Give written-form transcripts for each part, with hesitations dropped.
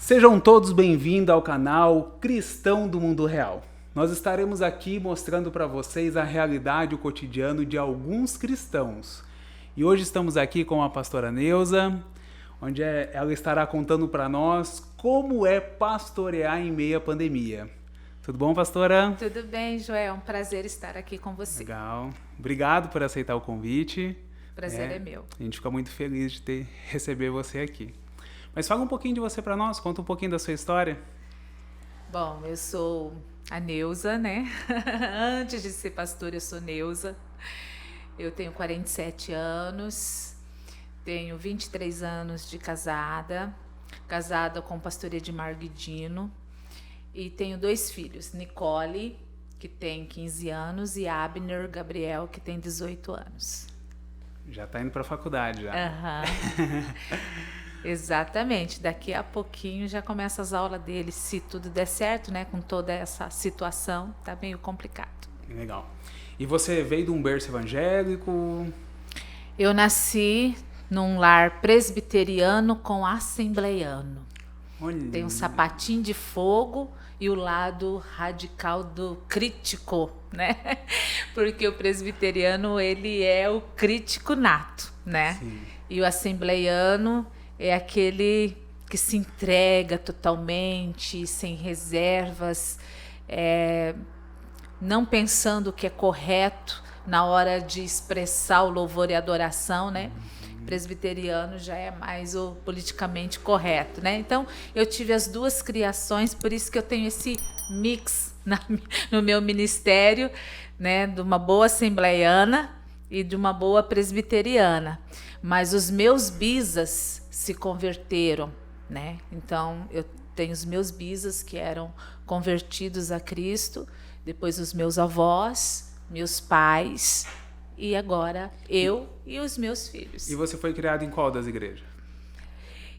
Sejam todos bem-vindos ao canal Cristão do Mundo Real. Nós estaremos aqui mostrando para vocês a realidade e o cotidiano de alguns cristãos. E hoje estamos aqui com a pastora Neuza, onde ela estará contando para nós como é pastorear em meio à pandemia. Tudo bom, pastora? Tudo bem, Joel. É um prazer estar aqui com você. Legal. Obrigado por aceitar o convite. Prazer é meu. A gente fica muito feliz de receber você aqui. Mas fala um pouquinho de você para nós, conta um pouquinho da sua história. Bom, eu sou a Neuza, né? Antes de ser pastora, eu sou Neuza. Eu tenho 47 anos, tenho 23 anos de casada com o pastor Edmar Guidino, e tenho 2 filhos, Nicole, que tem 15 anos, e Abner Gabriel, que tem 18 anos. Já está indo para a faculdade, já. Exatamente, daqui a pouquinho já começa as aulas dele, se tudo der certo, né? Com toda essa situação, tá meio complicado. Legal. E você veio de um berço evangélico? Eu nasci num lar presbiteriano com assembleiano. Olha. Tem um sapatinho de fogo e o lado radical do crítico, né? Porque o presbiteriano, ele é o crítico nato, né? Sim. E o assembleiano é aquele que se entrega totalmente, sem reservas, não pensando o que é correto na hora de expressar o louvor e a adoração, né? Presbiteriano já é mais o politicamente correto, né? Então, eu tive as 2 criações, por isso que eu tenho esse mix no meu ministério, né? De uma boa assembleiana e de uma boa presbiteriana. Mas os meus bisas se converteram, né? Então, eu tenho os meus bisas que eram convertidos a Cristo, depois os meus avós, meus pais, e agora eu e os meus filhos. E você foi criado em qual das igrejas?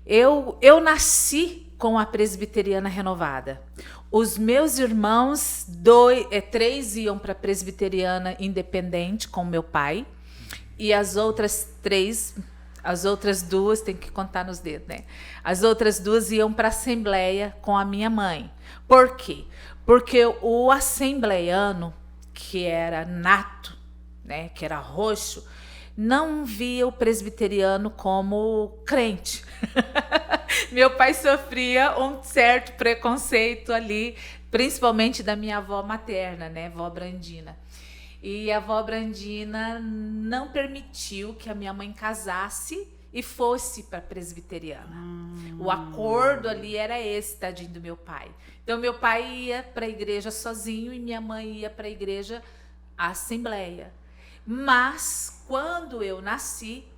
Eu nasci com a presbiteriana renovada. Os meus irmãos, 3 iam para a presbiteriana independente com meu pai, e as outras 2, tem que contar nos dedos, né? As outras 2 iam para a assembleia com a minha mãe. Por quê? Porque o assembleiano, que era nato, né, que era roxo, não via o presbiteriano como crente. Meu pai sofria um certo preconceito ali, principalmente da minha avó materna, né, vó Brandina. E a avó Brandina não permitiu que a minha mãe casasse e fosse para a presbiteriana. O acordo ali era esse, tadinho do meu pai. Então, meu pai ia para a igreja sozinho e minha mãe ia para a igreja, a assembleia. Mas, quando eu nasci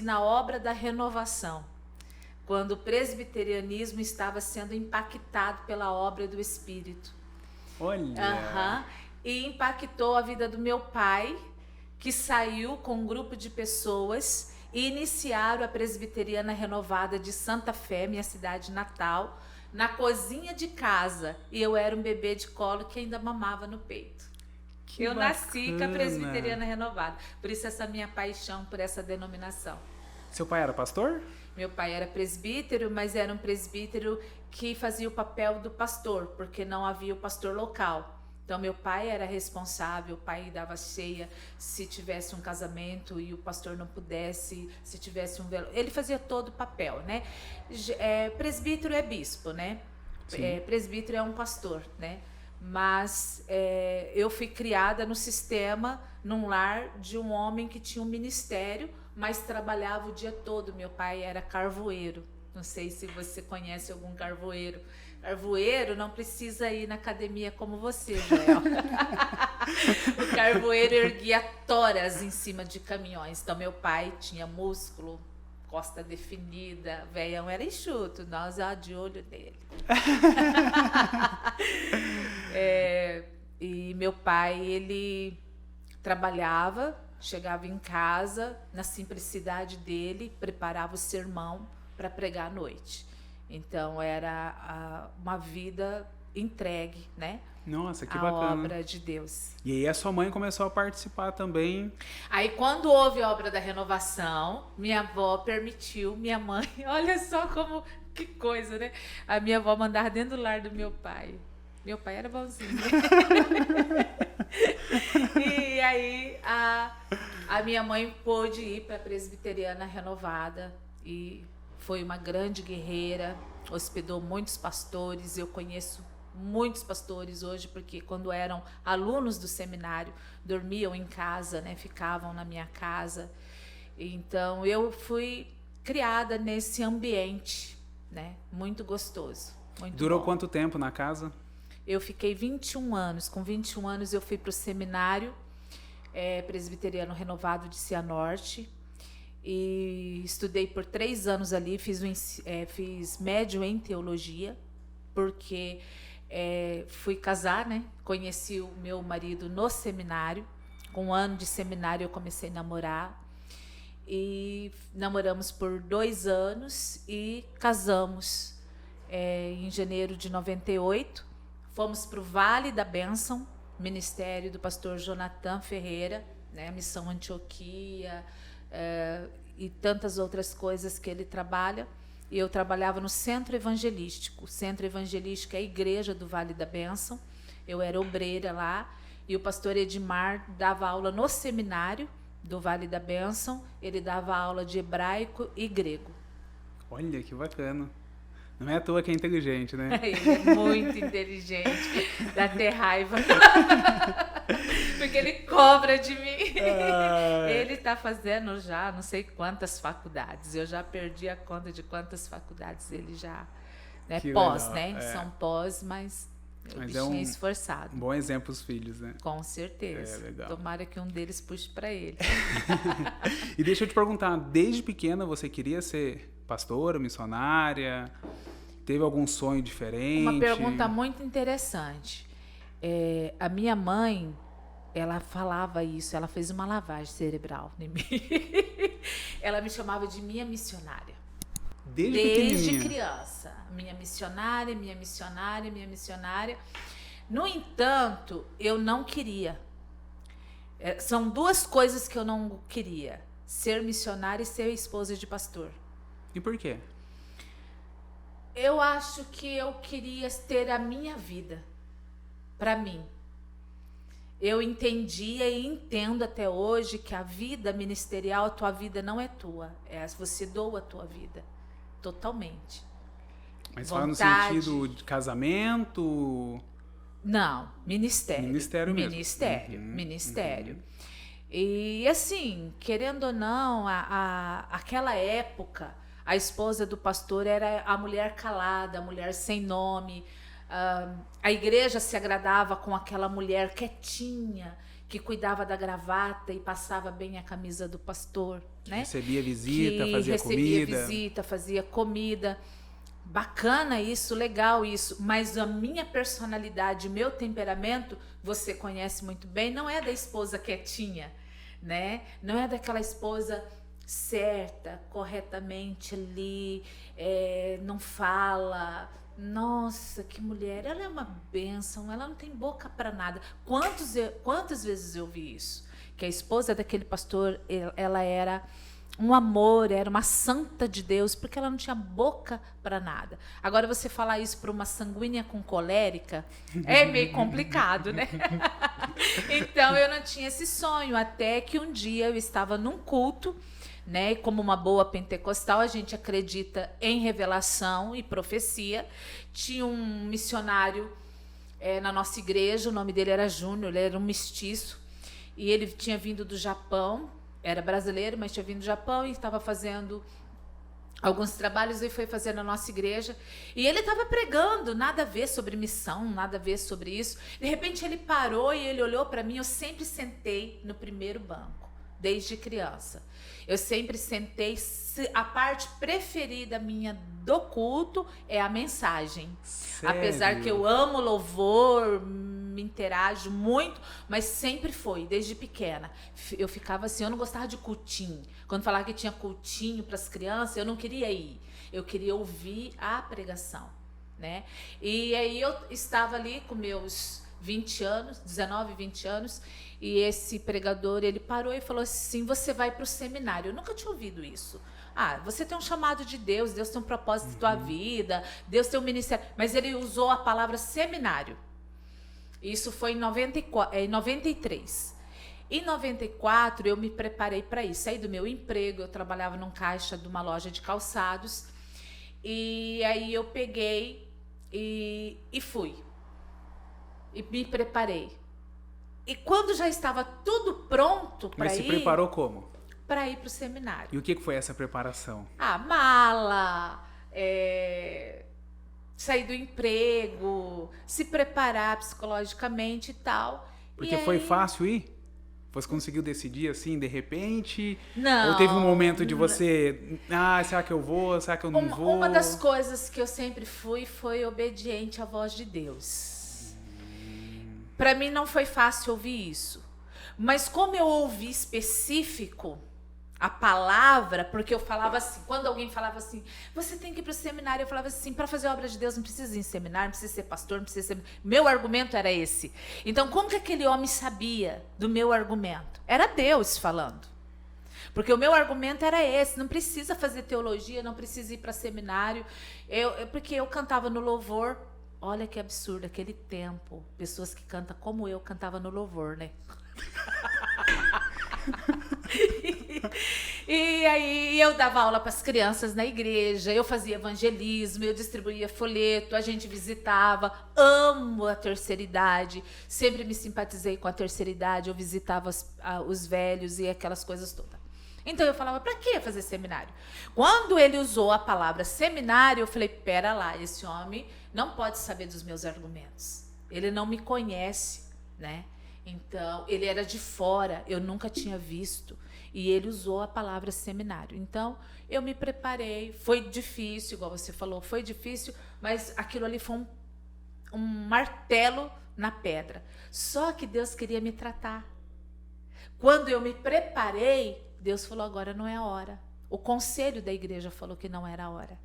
na obra da renovação, quando o presbiterianismo estava sendo impactado pela obra do Espírito. Olha! E impactou a vida do meu pai, que saiu com um grupo de pessoas e iniciaram a presbiteriana renovada de Santa Fé, minha cidade natal, na cozinha de casa. E eu era um bebê de colo que ainda mamava no peito. Eu nasci com a presbiteriana renovada. Por isso essa minha paixão por essa denominação. Seu pai era pastor? Meu pai era presbítero, mas era um presbítero que fazia o papel do pastor, porque não havia o pastor local. Então, meu pai era responsável, o pai dava ceia se tivesse um casamento e o pastor não pudesse, se tivesse um velório. Ele fazia todo o papel, né? Presbítero é bispo, né? Presbítero é um pastor, né? Mas eu fui criada no sistema, num lar de um homem que tinha um ministério, mas trabalhava o dia todo. Meu pai era carvoeiro. Não sei se você conhece algum carvoeiro. Carvoeiro não precisa ir na academia como você, Joel. O carvoeiro erguia toras em cima de caminhões. Então, meu pai tinha músculo, costa definida, velhão era enxuto, nós de olho nele. E meu pai, ele trabalhava, chegava em casa, na simplicidade dele, preparava o sermão para pregar à noite. Então, era uma vida entregue, né? Nossa, que a bacana. obra de Deus. E aí a sua mãe começou a participar também. Aí quando houve a obra da renovação, minha avó permitiu, minha mãe, olha só como Que coisa, né? A minha avó mandava dentro do lar do meu pai. Meu pai era bonzinho. E aí a minha mãe pôde ir para a Presbiteriana Renovada e foi uma grande guerreira, hospedou muitos pastores. Eu conheço muitos pastores hoje, porque quando eram alunos do seminário, dormiam em casa, né? Ficavam na minha casa. Então, eu fui criada nesse ambiente, né? Muito gostoso. Muito Durou bom. quanto tempo na casa? Eu fiquei 21 anos. Com 21 anos, eu fui para o seminário presbiteriano renovado de Cianorte. E estudei por 3 anos ali, fiz médio em teologia, porque fui casar, né? Conheci o meu marido no seminário. Com 1 ano de seminário eu comecei a namorar. E namoramos por 2 anos e casamos em janeiro de 98. Fomos para o Vale da Bênção, ministério do pastor Jonathan Ferreira, né? Missão Antioquia, e tantas outras coisas que ele trabalha. E eu trabalhava no Centro Evangelístico. O Centro Evangelístico é a igreja do Vale da Bênção. Eu era obreira lá. E o pastor Edmar dava aula no seminário do Vale da Bênção. Ele dava aula de hebraico e grego. Olha, que bacana. Não é à toa que é inteligente, né? Ele é muito inteligente. Dá até raiva. Porque ele cobra de mim. Ele está fazendo já não sei quantas faculdades. Eu já perdi a conta de quantas faculdades ele já... Né? Pós, legal. né? São pós, mas o Mas bichinho é esforçado. Um bom exemplo os filhos, né? Com certeza. Legal. Tomara que um deles puxe para ele. E deixa eu te perguntar, desde pequena você queria ser pastora, missionária? Teve algum sonho diferente? Uma pergunta muito interessante. A minha mãe, ela falava isso, ela fez uma lavagem cerebral em mim. Ela me chamava de minha missionária. Desde criança. Minha missionária, minha missionária, minha missionária. No entanto, eu não queria. São 2 coisas que eu não queria: ser missionária e ser esposa de pastor. E por quê? Eu acho que eu queria ter a minha vida para mim. Eu entendia e entendo até hoje que a vida ministerial, a tua vida não é tua. Você doa a tua vida totalmente. Mas fala no sentido de casamento? Não, ministério. Ministério mesmo. Ministério. E assim, querendo ou não, aquela época, a esposa do pastor era a mulher calada, a mulher sem nome. A igreja se agradava com aquela mulher quietinha, que cuidava da gravata e passava bem a camisa do pastor, né? Recebia visita, fazia comida. Bacana isso, legal isso. Mas a minha personalidade, meu temperamento, você conhece muito bem, não é da esposa quietinha, né? Não é daquela esposa certa, corretamente ali, não fala. Nossa, que mulher, ela é uma bênção, ela não tem boca para nada. Quantas vezes eu vi isso? Que a esposa daquele pastor, ela era um amor, era uma santa de Deus, porque ela não tinha boca para nada. Agora, você falar isso para uma sanguínea com colérica é meio complicado, né? Então, eu não tinha esse sonho, até que um dia eu estava num culto, né? Como uma boa pentecostal, a gente acredita em revelação e profecia. Tinha um missionário na nossa igreja, o nome dele era Júnior, ele era um mestiço, e ele tinha vindo do Japão, era brasileiro, mas tinha vindo do Japão e estava fazendo alguns trabalhos e foi fazer na nossa igreja. E ele estava pregando, nada a ver sobre missão, nada a ver sobre isso. De repente ele parou e ele olhou para mim. Eu sempre sentei no primeiro banco, desde criança. Eu sempre sentei, a parte preferida minha do culto é a mensagem. Sério? Apesar que eu amo louvor, me interajo muito, mas sempre foi, desde pequena. Eu ficava assim, eu não gostava de cultinho. Quando falava que tinha cultinho para as crianças, eu não queria ir. Eu queria ouvir a pregação, né? E aí eu estava ali com meus 20 anos, 19, 20 anos, e esse pregador, ele parou e falou assim, você vai para o seminário. Eu nunca tinha ouvido isso. você tem um chamado de Deus, Deus tem um propósito na tua vida, Deus tem um ministério. Mas ele usou a palavra seminário. Isso foi em 93. Em 94, eu me preparei para isso. Saí do meu emprego, eu trabalhava num caixa de uma loja de calçados. E aí eu peguei e fui. E me preparei. E quando já estava tudo pronto para ir... Mas se preparou como? Para ir para o seminário. E o que foi essa preparação? Mala, sair do emprego, se preparar psicologicamente e tal. Porque foi fácil ir? Você conseguiu decidir assim, de repente? Não. Ou teve um momento de você... será que eu vou? Será que eu não vou? Uma das coisas que eu sempre fui foi obediente à voz de Deus. Para mim não foi fácil ouvir isso. Mas como eu ouvi específico a palavra, porque eu falava assim, quando alguém falava assim, você tem que ir para o seminário, eu falava assim, para fazer a obra de Deus não precisa ir em seminário, não precisa ser pastor, não precisa ser... Meu argumento era esse. Então, como que aquele homem sabia do meu argumento? Era Deus falando. Porque o meu argumento era esse, não precisa fazer teologia, não precisa ir para seminário. Porque eu cantava no louvor. Olha que absurdo, aquele tempo, pessoas que cantam como eu cantava no louvor, né? E aí eu dava aula para as crianças na igreja, eu fazia evangelismo, eu distribuía folheto, a gente visitava. Amo a terceira idade, sempre me simpatizei com a terceira idade, eu visitava os velhos e aquelas coisas todas. Então eu falava, para que fazer seminário? Quando ele usou a palavra seminário, eu falei, pera lá, esse homem não pode saber dos meus argumentos. Ele não me conhece, né? Então, ele era de fora, eu nunca tinha visto. E ele usou a palavra seminário. Então, eu me preparei. Foi difícil, igual você falou, foi difícil, mas aquilo ali foi um martelo na pedra. Só que Deus queria me tratar. Quando eu me preparei, Deus falou, agora não é a hora. O conselho da igreja falou que não era a hora.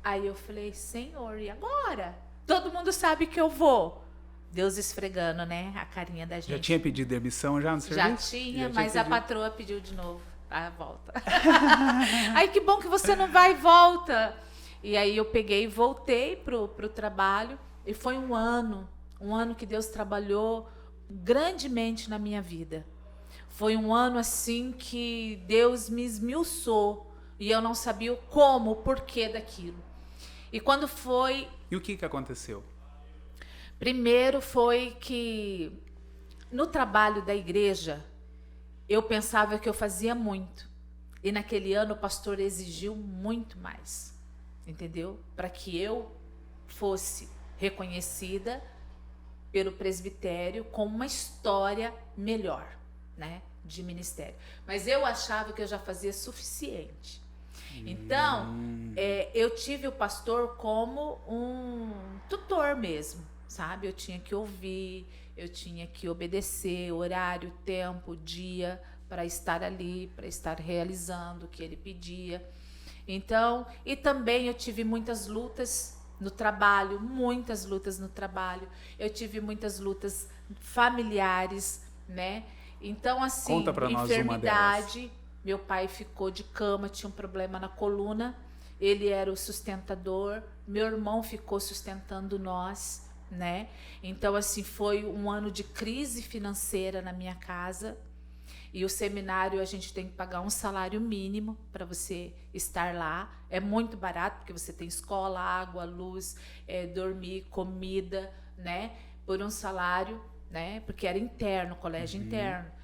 Aí eu falei, Senhor, e agora? Todo mundo sabe que eu vou. Deus esfregando, né, a carinha da gente. Já tinha pedido demissão já no serviço? Já tinha, mas a patroa pediu de novo a volta. Aí, que bom que você não vai e volta. E aí eu peguei e voltei pro trabalho. E foi um ano que Deus trabalhou grandemente na minha vida. Foi um ano assim que Deus me esmiuçou. E eu não sabia o como, o porquê daquilo. E quando foi... E o que aconteceu? Primeiro foi que no trabalho da igreja eu pensava que eu fazia muito. E naquele ano o pastor exigiu muito mais. Entendeu? Para que eu fosse reconhecida pelo presbitério com uma história melhor, né, de ministério. Mas eu achava que eu já fazia suficiente. Então, eu tive o pastor como um tutor mesmo, sabe? Eu tinha que ouvir, eu tinha que obedecer horário, tempo, dia, para estar ali, para estar realizando o que ele pedia. Então, e também eu tive muitas lutas no trabalho, muitas lutas no trabalho. Eu tive muitas lutas familiares, né? Então, assim, conta pra nós uma delas. Meu pai ficou de cama, tinha um problema na coluna. Ele era o sustentador. Meu irmão ficou sustentando nós, né? Então, assim, foi um ano de crise financeira na minha casa. E o seminário, a gente tem que pagar um salário mínimo para você estar lá. É muito barato, porque você tem escola, água, luz, dormir, comida, né? Por um salário, né? Porque era interno, colégio interno.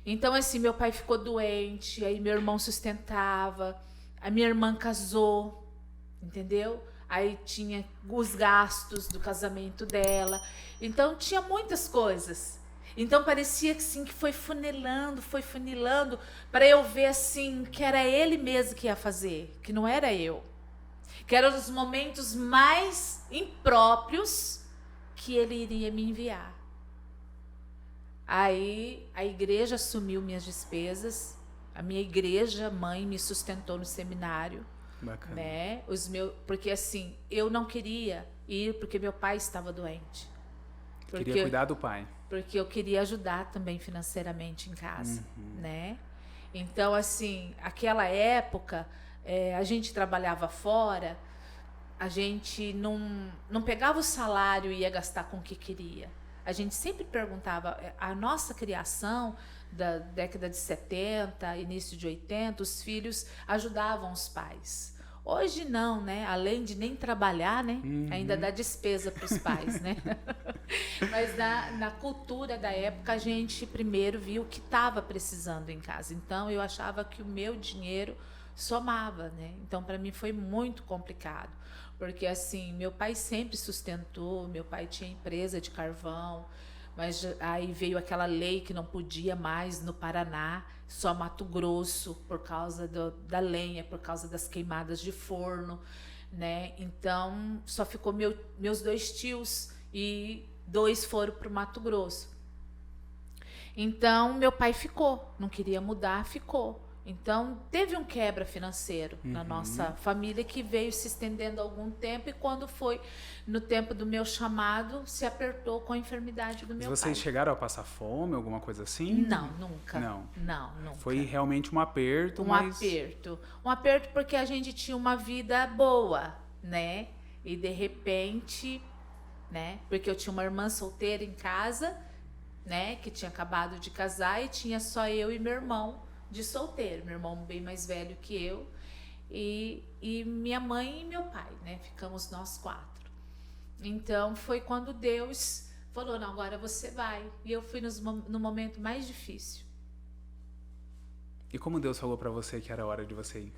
Então, assim, meu pai ficou doente, aí meu irmão sustentava, a minha irmã casou, entendeu? Aí tinha os gastos do casamento dela. Então, tinha muitas coisas. Então, parecia assim, que foi funilando, para eu ver assim, que era ele mesmo que ia fazer, que não era eu. Que eram os momentos mais impróprios que ele iria me enviar. Aí a igreja assumiu minhas despesas, a minha igreja mãe me sustentou no seminário. Bacana. Né? Porque assim, eu não queria ir porque meu pai estava doente. Queria cuidar do pai. Porque eu queria ajudar também financeiramente em casa, né? Então, assim, aquela época, a gente trabalhava fora, a gente não pegava o salário e ia gastar com o que queria. A gente sempre perguntava, a nossa criação da década de 70, início de 80, os filhos ajudavam os pais. Hoje não, né? Além de nem trabalhar, né? Ainda dá despesa para os pais, né? Mas na cultura da época, a gente primeiro viu o que estava precisando em casa. Então, eu achava que o meu dinheiro somava, né? Então, para mim foi muito complicado. Porque, assim, meu pai sempre sustentou, meu pai tinha empresa de carvão, mas aí veio aquela lei que não podia mais no Paraná, só Mato Grosso, por causa da lenha, por causa das queimadas de forno, né? Então, só ficou meus 2 tios e 2 foram para o Mato Grosso. Então, meu pai ficou, não queria mudar, ficou. Então, teve um quebra financeiro na nossa família que veio se estendendo há algum tempo, e quando foi no tempo do meu chamado, se apertou com a enfermidade do meu pai. Vocês chegaram a passar fome, alguma coisa assim? Não, nunca. Não, nunca. Foi realmente um aperto, Um aperto porque a gente tinha uma vida boa, né? E de repente, né? Porque eu tinha uma irmã solteira em casa, né? Que tinha acabado de casar, e tinha só eu e meu irmão de solteiro, meu irmão bem mais velho que eu, e minha mãe e meu pai, né? Ficamos nós 4. Então foi quando Deus falou, não, agora você vai. E eu fui no momento mais difícil. E como Deus falou para você que era hora de você ir?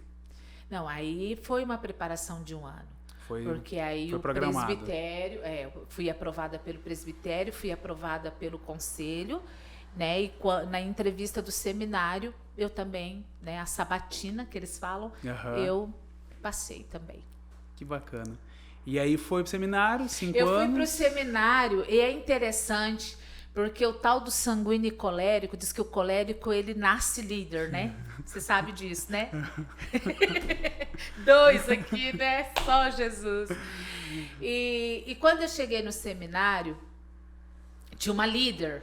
Não, aí foi uma preparação de um ano. Porque aí foi o programado. presbitério, fui aprovada pelo presbitério, fui aprovada pelo conselho, né? E na entrevista do seminário, eu também, né? A sabatina que eles falam, eu passei também. Que bacana. E aí foi pro seminário, 5 anos? Eu fui pro seminário, e é interessante, porque o tal do sanguíneo e colérico, diz que o colérico, ele nasce líder, né? Você sabe disso, né? 2 aqui, né? Só Jesus. E quando eu cheguei no seminário, tinha uma líder,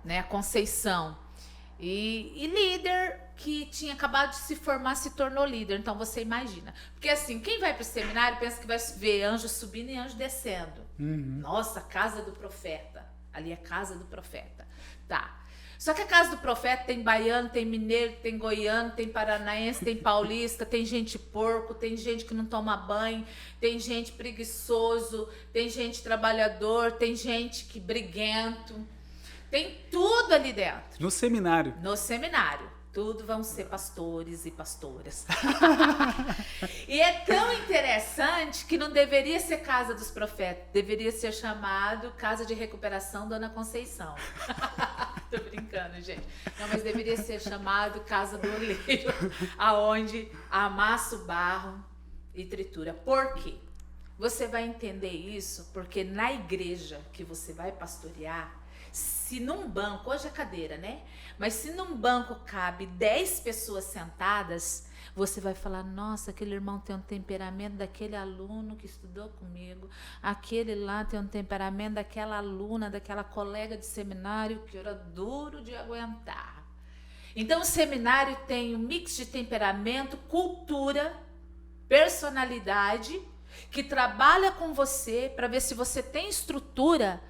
né, a Conceição, e líder que tinha acabado de se formar se tornou líder. Então você imagina, porque assim, quem vai para o seminário pensa que vai ver anjo subindo e anjo descendo. Nossa, casa do profeta, ali é a casa do profeta, tá? Só que a casa do profeta tem baiano, tem mineiro, tem goiano, tem paranaense, tem paulista, tem gente porco, tem gente que não toma banho, tem gente preguiçoso, tem gente trabalhador, tem gente que briguento. Tem tudo ali dentro. No seminário? No seminário. Tudo vão ser pastores e pastoras. E é tão interessante que não deveria ser Casa dos Profetas. Deveria ser chamado Casa de Recuperação Dona Conceição. Tô brincando, gente. Não, mas deveria ser chamado Casa do Oleiro, aonde amassa o barro e tritura. Por quê? Você vai entender isso porque na igreja que você vai pastorear, se num banco, hoje é cadeira, né? Mas se num banco cabe 10 pessoas sentadas, você vai falar, nossa, aquele irmão tem um temperamento daquele aluno que estudou comigo, aquele lá tem um temperamento daquela aluna, daquela colega de seminário que era duro de aguentar. Então o seminário tem um mix de temperamento, cultura, personalidade, que trabalha com você para ver se você tem estrutura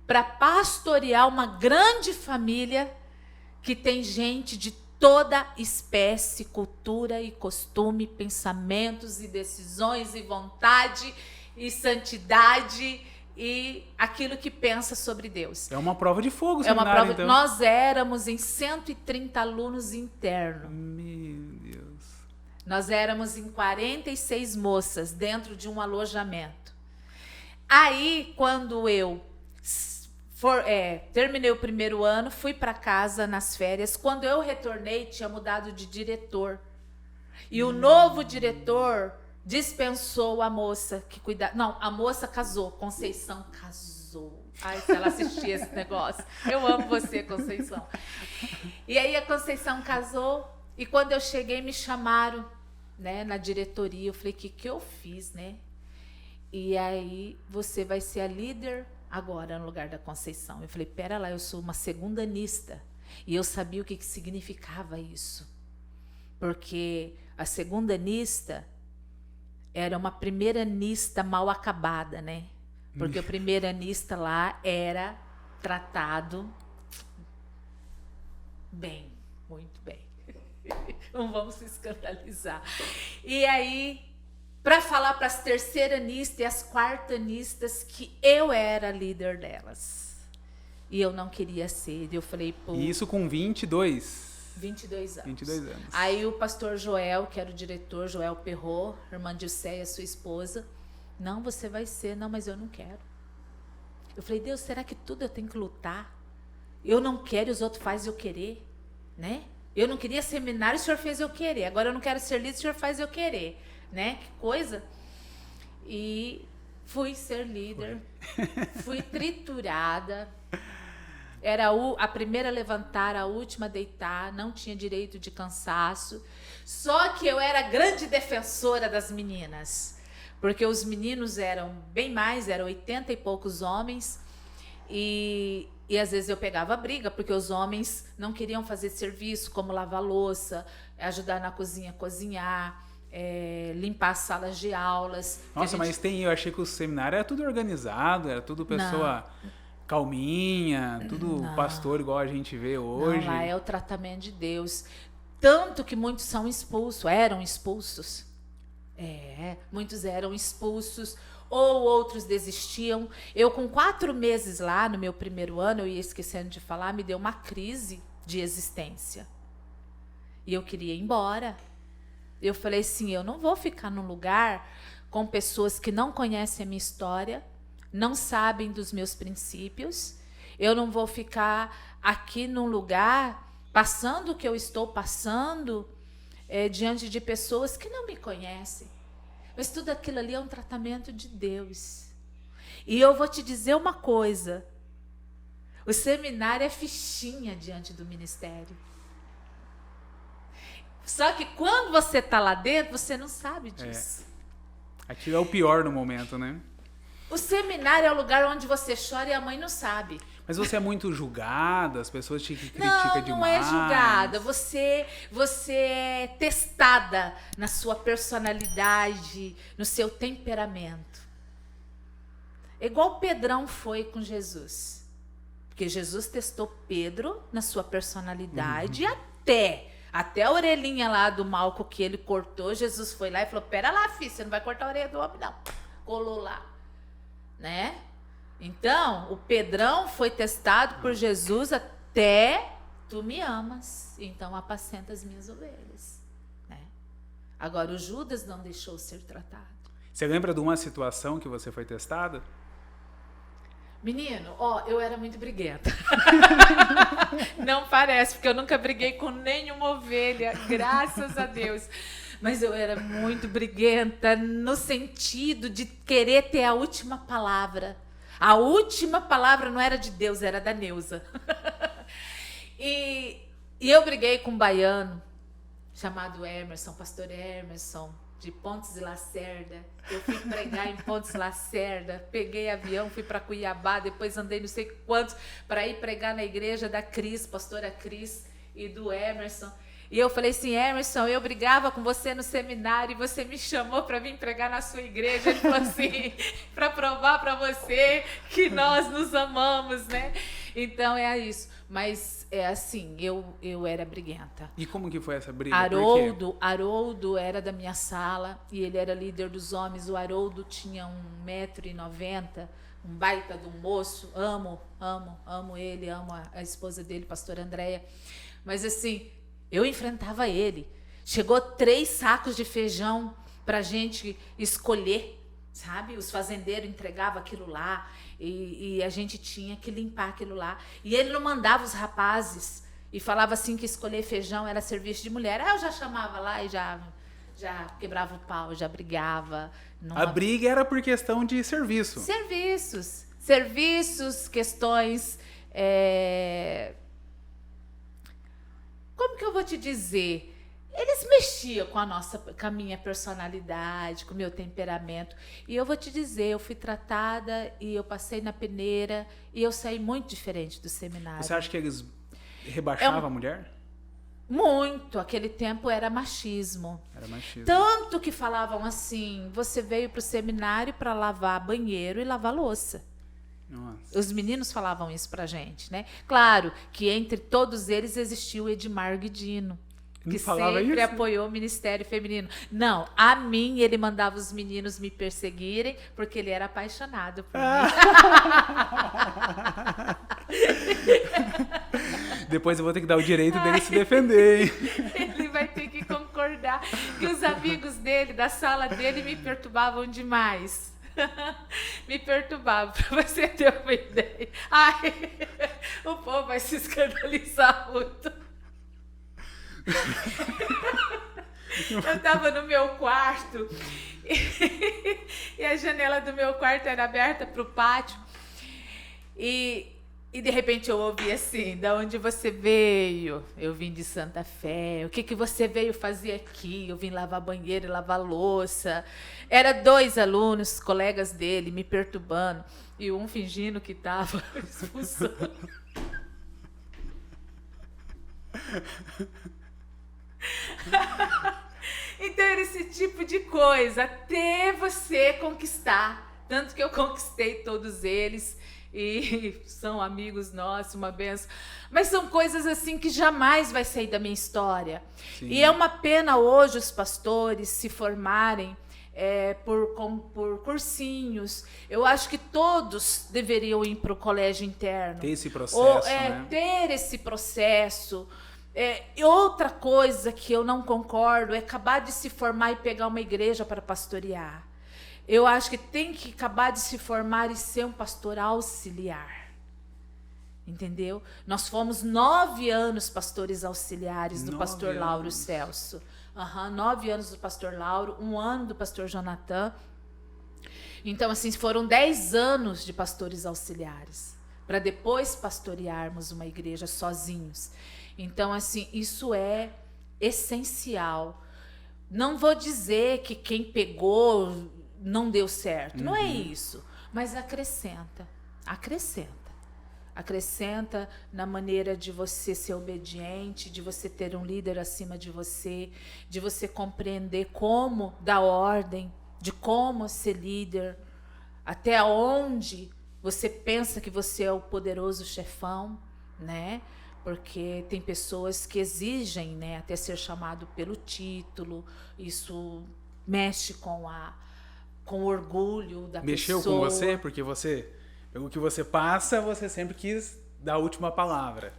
para pastorear uma grande família que tem gente de toda espécie, cultura e costume, pensamentos e decisões e vontade e santidade e aquilo que pensa sobre Deus. É uma prova de fogo, é uma prova. Então. Nós éramos em 130 alunos internos. Meu Deus. Nós éramos em 46 moças dentro de um alojamento. Aí, quando eu terminei o primeiro ano, fui para casa nas férias. Quando eu retornei, tinha mudado de diretor. E o novo diretor dispensou a moça que cuidava. Não, a moça casou. Conceição casou. Ai, se ela assistir esse negócio. Eu amo você, Conceição. E aí a Conceição casou. E quando eu cheguei, me chamaram, né, na diretoria. Eu falei, o que eu fiz, né? E aí, você vai ser a líder agora no lugar da Conceição. Eu falei, pera lá, eu sou uma segundanista. E eu sabia o que significava isso. porque a segunda anista era uma primeira anista mal acabada, né? Porque o primeiro anista lá era tratado bem, muito bem. Não vamos se escandalizar. E aí, para falar para as terceiranistas e as quartanistas que eu era líder delas. E eu não queria ser. Eu falei, pô. E isso com 22 anos. 22 anos. Aí o pastor Joel, que era o diretor, Joel Perrot, irmã Dilceia, sua esposa, não, você vai ser. Não, mas eu não quero. Eu falei, Deus, será que tudo eu tenho que lutar? Eu não quero e os outros fazem eu querer, né? Eu não queria seminário, o senhor fez eu querer. Agora eu não quero ser líder, o senhor faz eu querer, né? Que coisa. E fui ser líder. Fui triturada. Era a primeira a levantar, a última a deitar, não tinha direito de cansaço. Só que eu era grande defensora das meninas, porque os meninos eram bem mais, eram 80 e poucos homens, e às vezes eu pegava briga, porque os homens não queriam fazer serviço, como lavar louça, ajudar na cozinha, cozinhar, limpar as salas de aulas. Nossa, mas eu achei que o seminário era tudo organizado, era tudo pessoa... Não. Calminha, tudo não. Pastor igual a gente vê hoje. Não, lá é o tratamento de Deus. Tanto que muitos são expulsos, eram expulsos. Muitos eram expulsos, ou outros desistiam. Eu, com 4 meses lá, no meu primeiro ano, eu ia esquecendo de falar, me deu uma crise de existência. E eu queria ir embora. Eu falei assim, eu não vou ficar num lugar com pessoas que não conhecem a minha história, não sabem dos meus princípios. Eu não vou ficar aqui num lugar passando o que eu estou passando diante de pessoas que não me conhecem. Mas tudo aquilo ali é um tratamento de Deus. E eu vou te dizer uma coisa. O seminário é fichinha diante do ministério. Só que quando você está lá dentro, você não sabe disso. Aquilo é o pior no momento, né? O seminário é o lugar onde você chora e a mãe não sabe. Mas você é muito julgada, as pessoas te criticam demais. Não é julgada. Você é testada na sua personalidade, no seu temperamento. Igual Pedrão foi com Jesus. Porque Jesus testou Pedro na sua personalidade até a orelhinha lá do Malco que ele cortou. Jesus foi lá e falou, pera lá, filho, você não vai cortar a orelha do homem, não. Colou lá. Né? Então, o Pedrão foi testado por Jesus até tu me amas, então apacenta as minhas ovelhas, né? Agora, o Judas não deixou ser tratado. Você lembra de uma situação que você foi testada? Menino, eu era muito briguenta. Não parece, porque eu nunca briguei com nenhuma ovelha, graças a Deus. Mas eu era muito briguenta no sentido de querer ter a última palavra. A última palavra não era de Deus, era da Neuza. E eu briguei com um baiano chamado Emerson, pastor Emerson, de Pontes e Lacerda. Eu fui pregar em Pontes e Lacerda, peguei avião, fui para Cuiabá, depois andei não sei quantos para ir pregar na igreja da Cris, pastora Cris e do Emerson. E eu falei assim, Emerson, eu brigava com você no seminário e você me chamou para vir pregar na sua igreja. Ele falou assim, para provar para você que nós nos amamos, né? Então é isso. Mas é assim, eu era briguenta. E como que foi essa briga? Haroldo era da minha sala e ele era líder dos homens. O Haroldo tinha 1,90 m, um baita de um moço. Amo ele, amo a esposa dele, pastora Andréia. Mas assim, eu enfrentava ele. Chegou 3 sacos de feijão pra gente escolher, sabe? Os fazendeiros entregavam aquilo lá e a gente tinha que limpar aquilo lá. E ele não mandava os rapazes e falava assim que escolher feijão era serviço de mulher. Aí eu já chamava lá e já quebrava o pau, já brigava. A briga era por questão de serviço. Serviços, questões... Como que eu vou te dizer? Eles mexiam com a minha personalidade, com o meu temperamento. E eu vou te dizer, eu fui tratada e eu passei na peneira e eu saí muito diferente do seminário. Você acha que eles rebaixavam a mulher? Muito. Aquele tempo era machismo. Era machismo. Tanto que falavam assim: você veio para o seminário para lavar banheiro e lavar louça. Nossa. Os meninos falavam isso pra gente, né? Claro que entre todos eles existiu o Edmar Guidino, que sempre apoiou o Ministério Feminino. Não, a mim ele mandava os meninos me perseguirem porque ele era apaixonado por mim. Depois eu vou ter que dar o direito dele se defender, hein? Ele vai ter que concordar que os amigos dele, da sala dele, me perturbavam demais. Me perturbava, para você ter uma ideia. Ai, o povo vai se escandalizar muito. Eu estava no meu quarto e a janela do meu quarto era aberta para o pátio e de repente eu ouvi assim: da onde você veio? Eu vim de Santa Fé. O que você veio fazer aqui? Eu vim lavar banheiro e lavar louça. Era 2 alunos, colegas dele, me perturbando e um fingindo que estava expulsando. Então era esse tipo de coisa até você conquistar. Tanto que eu conquistei todos eles e são amigos nossos, uma benção. Mas são coisas assim que jamais vai sair da minha história. Sim. E é uma pena hoje os pastores se formarem por cursinhos. Eu acho que todos deveriam ir para o colégio interno. Ter esse processo, né? Ter esse processo. E outra coisa que eu não concordo é acabar de se formar e pegar uma igreja para pastorear. Eu acho que tem que acabar de se formar e ser um pastor auxiliar. Entendeu? Nós fomos 9 anos pastores auxiliares do pastor Lauro Celso. 9 anos do pastor Lauro, 1 ano do pastor Jonathan. Então, assim, foram 10 anos de pastores auxiliares, para depois pastorearmos uma igreja sozinhos. Então, assim, isso é essencial. Não vou dizer que quem pegou não deu certo. Não é isso. Mas acrescenta. Acrescenta na maneira de você ser obediente, de você ter um líder acima de você compreender como dar ordem, de como ser líder, até onde você pensa que você é o poderoso chefão, né? Porque tem pessoas que exigem, né, até ser chamado pelo título. Isso mexe com o orgulho da Mexeu pessoa. Com você? Porque pelo que você passa, você sempre quis dar a última palavra.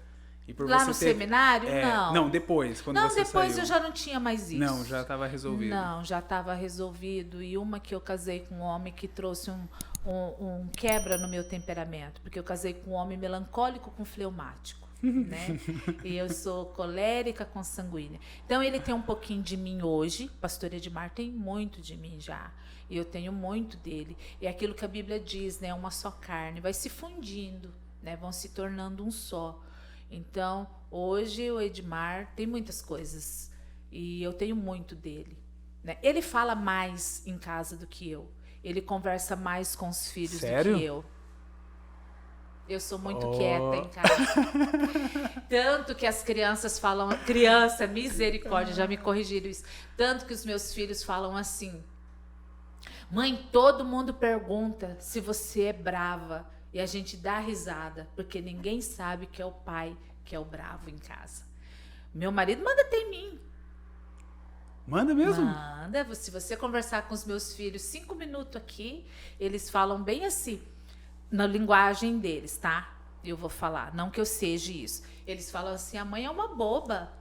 E por lá você no seminário? Não. Não, depois, quando você depois saiu. Eu já não tinha mais isso. Não, já estava resolvido. Não, já estava resolvido. E uma que eu casei com um homem que trouxe um quebra no meu temperamento. Porque eu casei com um homem melancólico com fleumático. Né? E eu sou colérica com sanguínea. Então ele tem um pouquinho de mim hoje. Pastor Edmar tem muito de mim já. E eu tenho muito dele. É aquilo que a Bíblia diz, né? Uma só carne. Vai se fundindo, né? Vão se tornando um só. Então, hoje o Edmar tem muitas coisas. E eu tenho muito dele. Né? Ele fala mais em casa do que eu. Ele conversa mais com os filhos Sério? do que eu. Eu sou muito quieta em casa. Tanto que as crianças falam... Criança, misericórdia, já me corrigiram isso. Tanto que os meus filhos falam assim: mãe, todo mundo pergunta se você é brava. E a gente dá risada, porque ninguém sabe que é o pai que é o bravo em casa. Meu marido manda ter em mim. Manda mesmo? Manda. Se você conversar com os meus filhos 5 minutos aqui, eles falam bem assim... Na linguagem deles, tá? Eu vou falar, não que eu seja isso. Eles falam assim: a mãe é uma boba.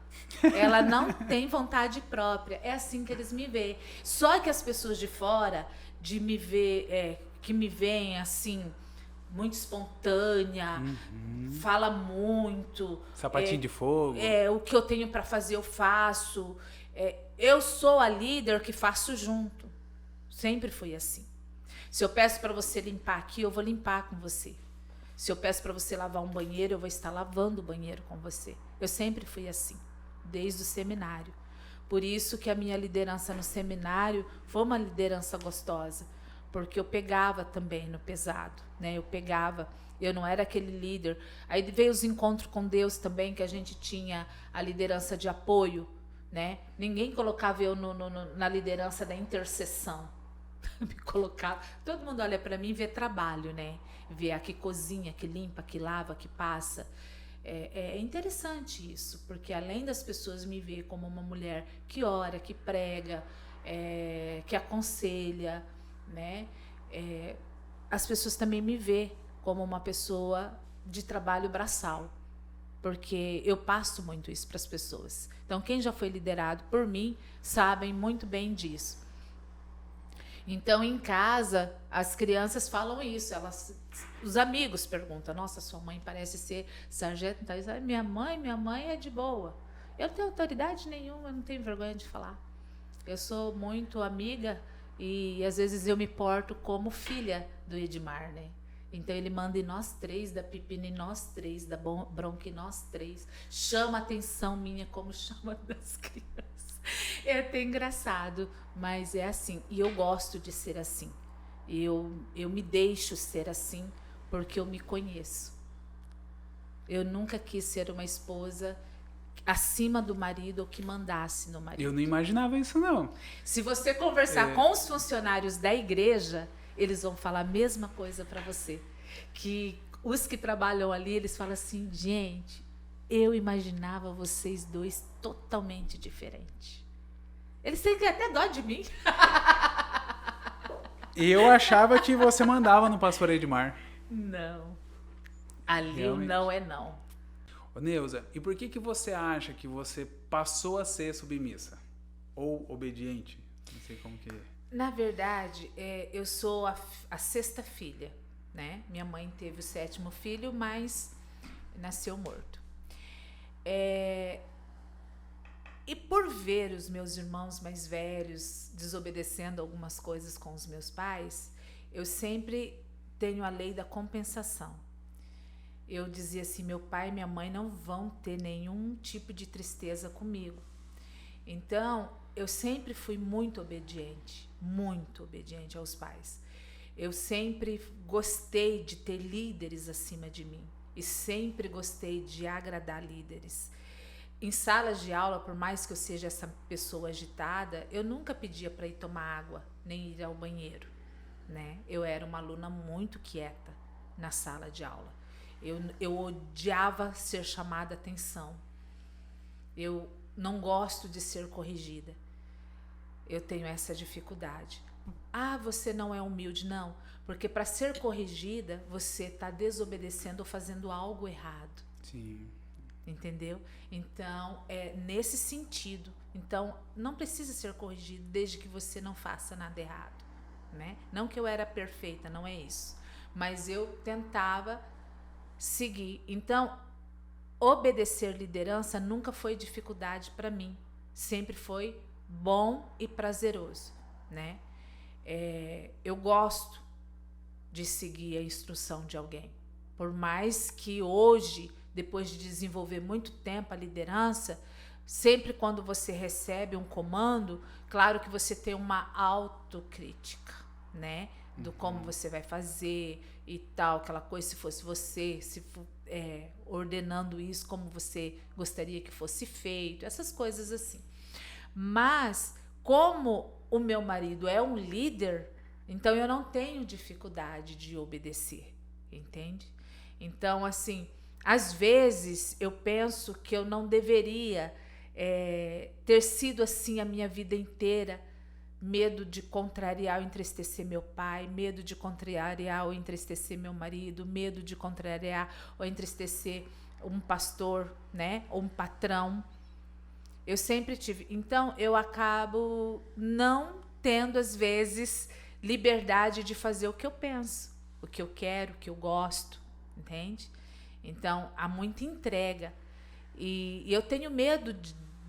Ela não tem vontade própria. É assim que eles me veem. Só que as pessoas de fora, de me ver, que me veem assim, muito espontânea, fala muito. Sapatinho de fogo. O que eu tenho para fazer, eu faço. Eu sou a líder que faço junto. Sempre foi assim. Se eu peço para você limpar aqui, eu vou limpar com você. Se eu peço para você lavar um banheiro, eu vou estar lavando o banheiro com você. Eu sempre fui assim, desde o seminário. Por isso que a minha liderança no seminário foi uma liderança gostosa. porque eu pegava também no pesado, né? Eu não era aquele líder. Aí veio os encontros com Deus também, que a gente tinha a liderança de apoio, né? Ninguém colocava eu na liderança da intercessão. Me colocava. Todo mundo olha para mim e vê trabalho, né? Vê a que cozinha, que limpa, que lava, que passa. É interessante isso, porque além das pessoas me ver como uma mulher que ora, que prega, que aconselha, né? As pessoas também me vê como uma pessoa de trabalho braçal, porque eu passo muito isso para as pessoas. Então, quem já foi liderado por mim sabem muito bem disso. Então, em casa, as crianças falam isso. Os amigos perguntam: nossa, sua mãe parece ser sargento. Minha mãe é de boa. Eu não tenho autoridade nenhuma, eu não tenho vergonha de falar. Eu sou muito amiga e às vezes eu me porto como filha do Edmar, né? Então ele manda em nós três, da Pepina em nós três, da Bronca em nós três. Chama a atenção minha como chama das crianças. É até engraçado, mas é assim. E eu gosto de ser assim. Eu me deixo ser assim porque eu me conheço. Eu nunca quis ser uma esposa acima do marido ou que mandasse no marido. Eu não imaginava isso, não. Se você conversar com os funcionários da igreja, eles vão falar a mesma coisa para você. Que os que trabalham ali, eles falam assim: gente, eu imaginava vocês dois totalmente diferentes. Eles têm até dó de mim. Eu achava que você mandava no pastor Edmar. Não. Ali Realmente. não é não. Ô, Neuza, e por que você acha que você passou a ser submissa? Ou obediente? Não sei como que é. Na verdade, eu sou a sexta filha, né? Minha mãe teve o sétimo filho, mas nasceu morto. E por ver os meus irmãos mais velhos desobedecendo algumas coisas com os meus pais, eu sempre tenho a lei da compensação. Eu dizia assim: meu pai e minha mãe não vão ter nenhum tipo de tristeza comigo. Então, eu sempre fui muito obediente aos pais. Eu sempre gostei de ter líderes acima de mim e sempre gostei de agradar líderes. Em salas de aula, por mais que eu seja essa pessoa agitada, eu nunca pedia para ir tomar água, nem ir ao banheiro, né? Eu era uma aluna muito quieta na sala de aula. Eu odiava ser chamada atenção. Eu não gosto de ser corrigida. Eu tenho essa dificuldade. Ah, você não é humilde. Não, porque para ser corrigida, você está desobedecendo ou fazendo algo errado. Sim. Entendeu? Então, é nesse sentido. Então, não precisa ser corrigido desde que você não faça nada errado, né? Não que eu era perfeita, não é isso. Mas eu tentava seguir. Então, obedecer liderança nunca foi dificuldade para mim. Sempre foi bom e prazeroso, né? Eu gosto de seguir a instrução de alguém. Por mais que hoje, depois de desenvolver muito tempo a liderança, sempre quando você recebe um comando, claro que você tem uma autocrítica, né? Do como você vai fazer e tal, aquela coisa, se fosse você, ordenando isso, como você gostaria que fosse feito, essas coisas assim. Mas, como o meu marido é um líder, então eu não tenho dificuldade de obedecer, entende? Então, assim, às vezes eu penso que eu não deveria ter sido assim a minha vida inteira. Medo de contrariar ou entristecer meu pai, medo de contrariar ou entristecer meu marido, medo de contrariar ou entristecer um pastor, né, ou um patrão. Eu sempre tive. Então, eu acabo não tendo, às vezes, liberdade de fazer o que eu penso, o que eu quero, o que eu gosto, entende? Então, há muita entrega. E eu tenho medo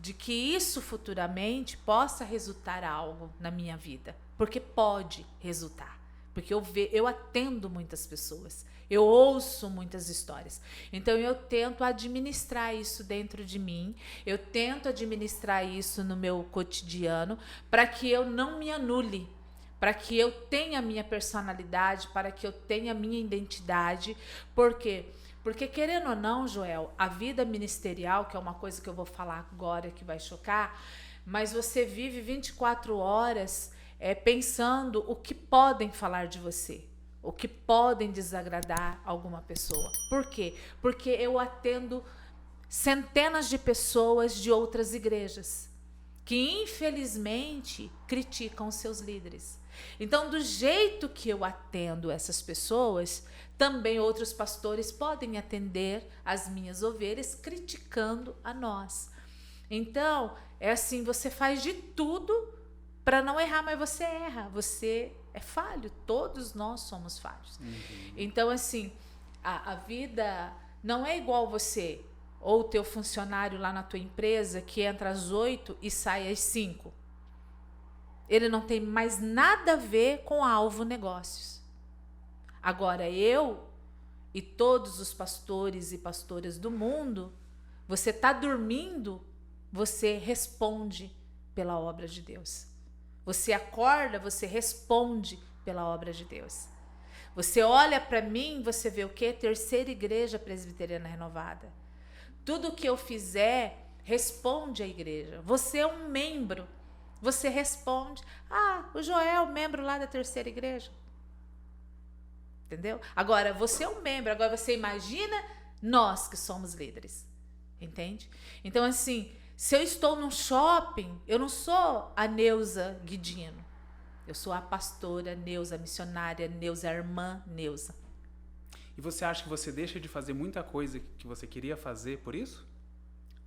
de que isso futuramente possa resultar algo na minha vida. Porque pode resultar. Porque eu atendo muitas pessoas. Eu ouço muitas histórias. Então, eu tento administrar isso dentro de mim. Eu tento administrar isso no meu cotidiano para que eu não me anule. para que eu tenha a minha personalidade, para que eu tenha a minha identidade. Por quê? Porque, querendo ou não, Joel, a vida ministerial, que é uma coisa que eu vou falar agora que vai chocar, mas você vive 24 horas pensando o que podem falar de você, o que podem desagradar alguma pessoa. Por quê? Porque eu atendo centenas de pessoas de outras igrejas que, infelizmente, criticam os seus líderes. Então, do jeito que eu atendo essas pessoas, também outros pastores podem atender as minhas ovelhas criticando a nós. Então, é assim, você faz de tudo para não errar, mas você erra, você é falho, todos nós somos falhos. Então, assim, a vida não é igual você ou o teu funcionário lá na tua empresa que entra às 8 e sai às 5. Ele não tem mais nada a ver com a Alvo Negócios. Agora, eu e todos os pastores e pastoras do mundo, você está dormindo, você responde pela obra de Deus. Você acorda, você responde pela obra de Deus. Você olha para mim, você vê o quê? Terceira Igreja Presbiteriana Renovada. Tudo que eu fizer, responde à igreja. Você é um membro. Você responde. Ah, o Joel, membro lá da Terceira Igreja. Entendeu? Agora, você é um membro. Agora, você imagina nós que somos líderes. Entende? Então, assim, se eu estou num shopping, eu não sou a Neuza Guidino. Eu sou a pastora Neuza, a missionária Neuza, a irmã Neuza. E você acha que você deixa de fazer muita coisa que você queria fazer por isso?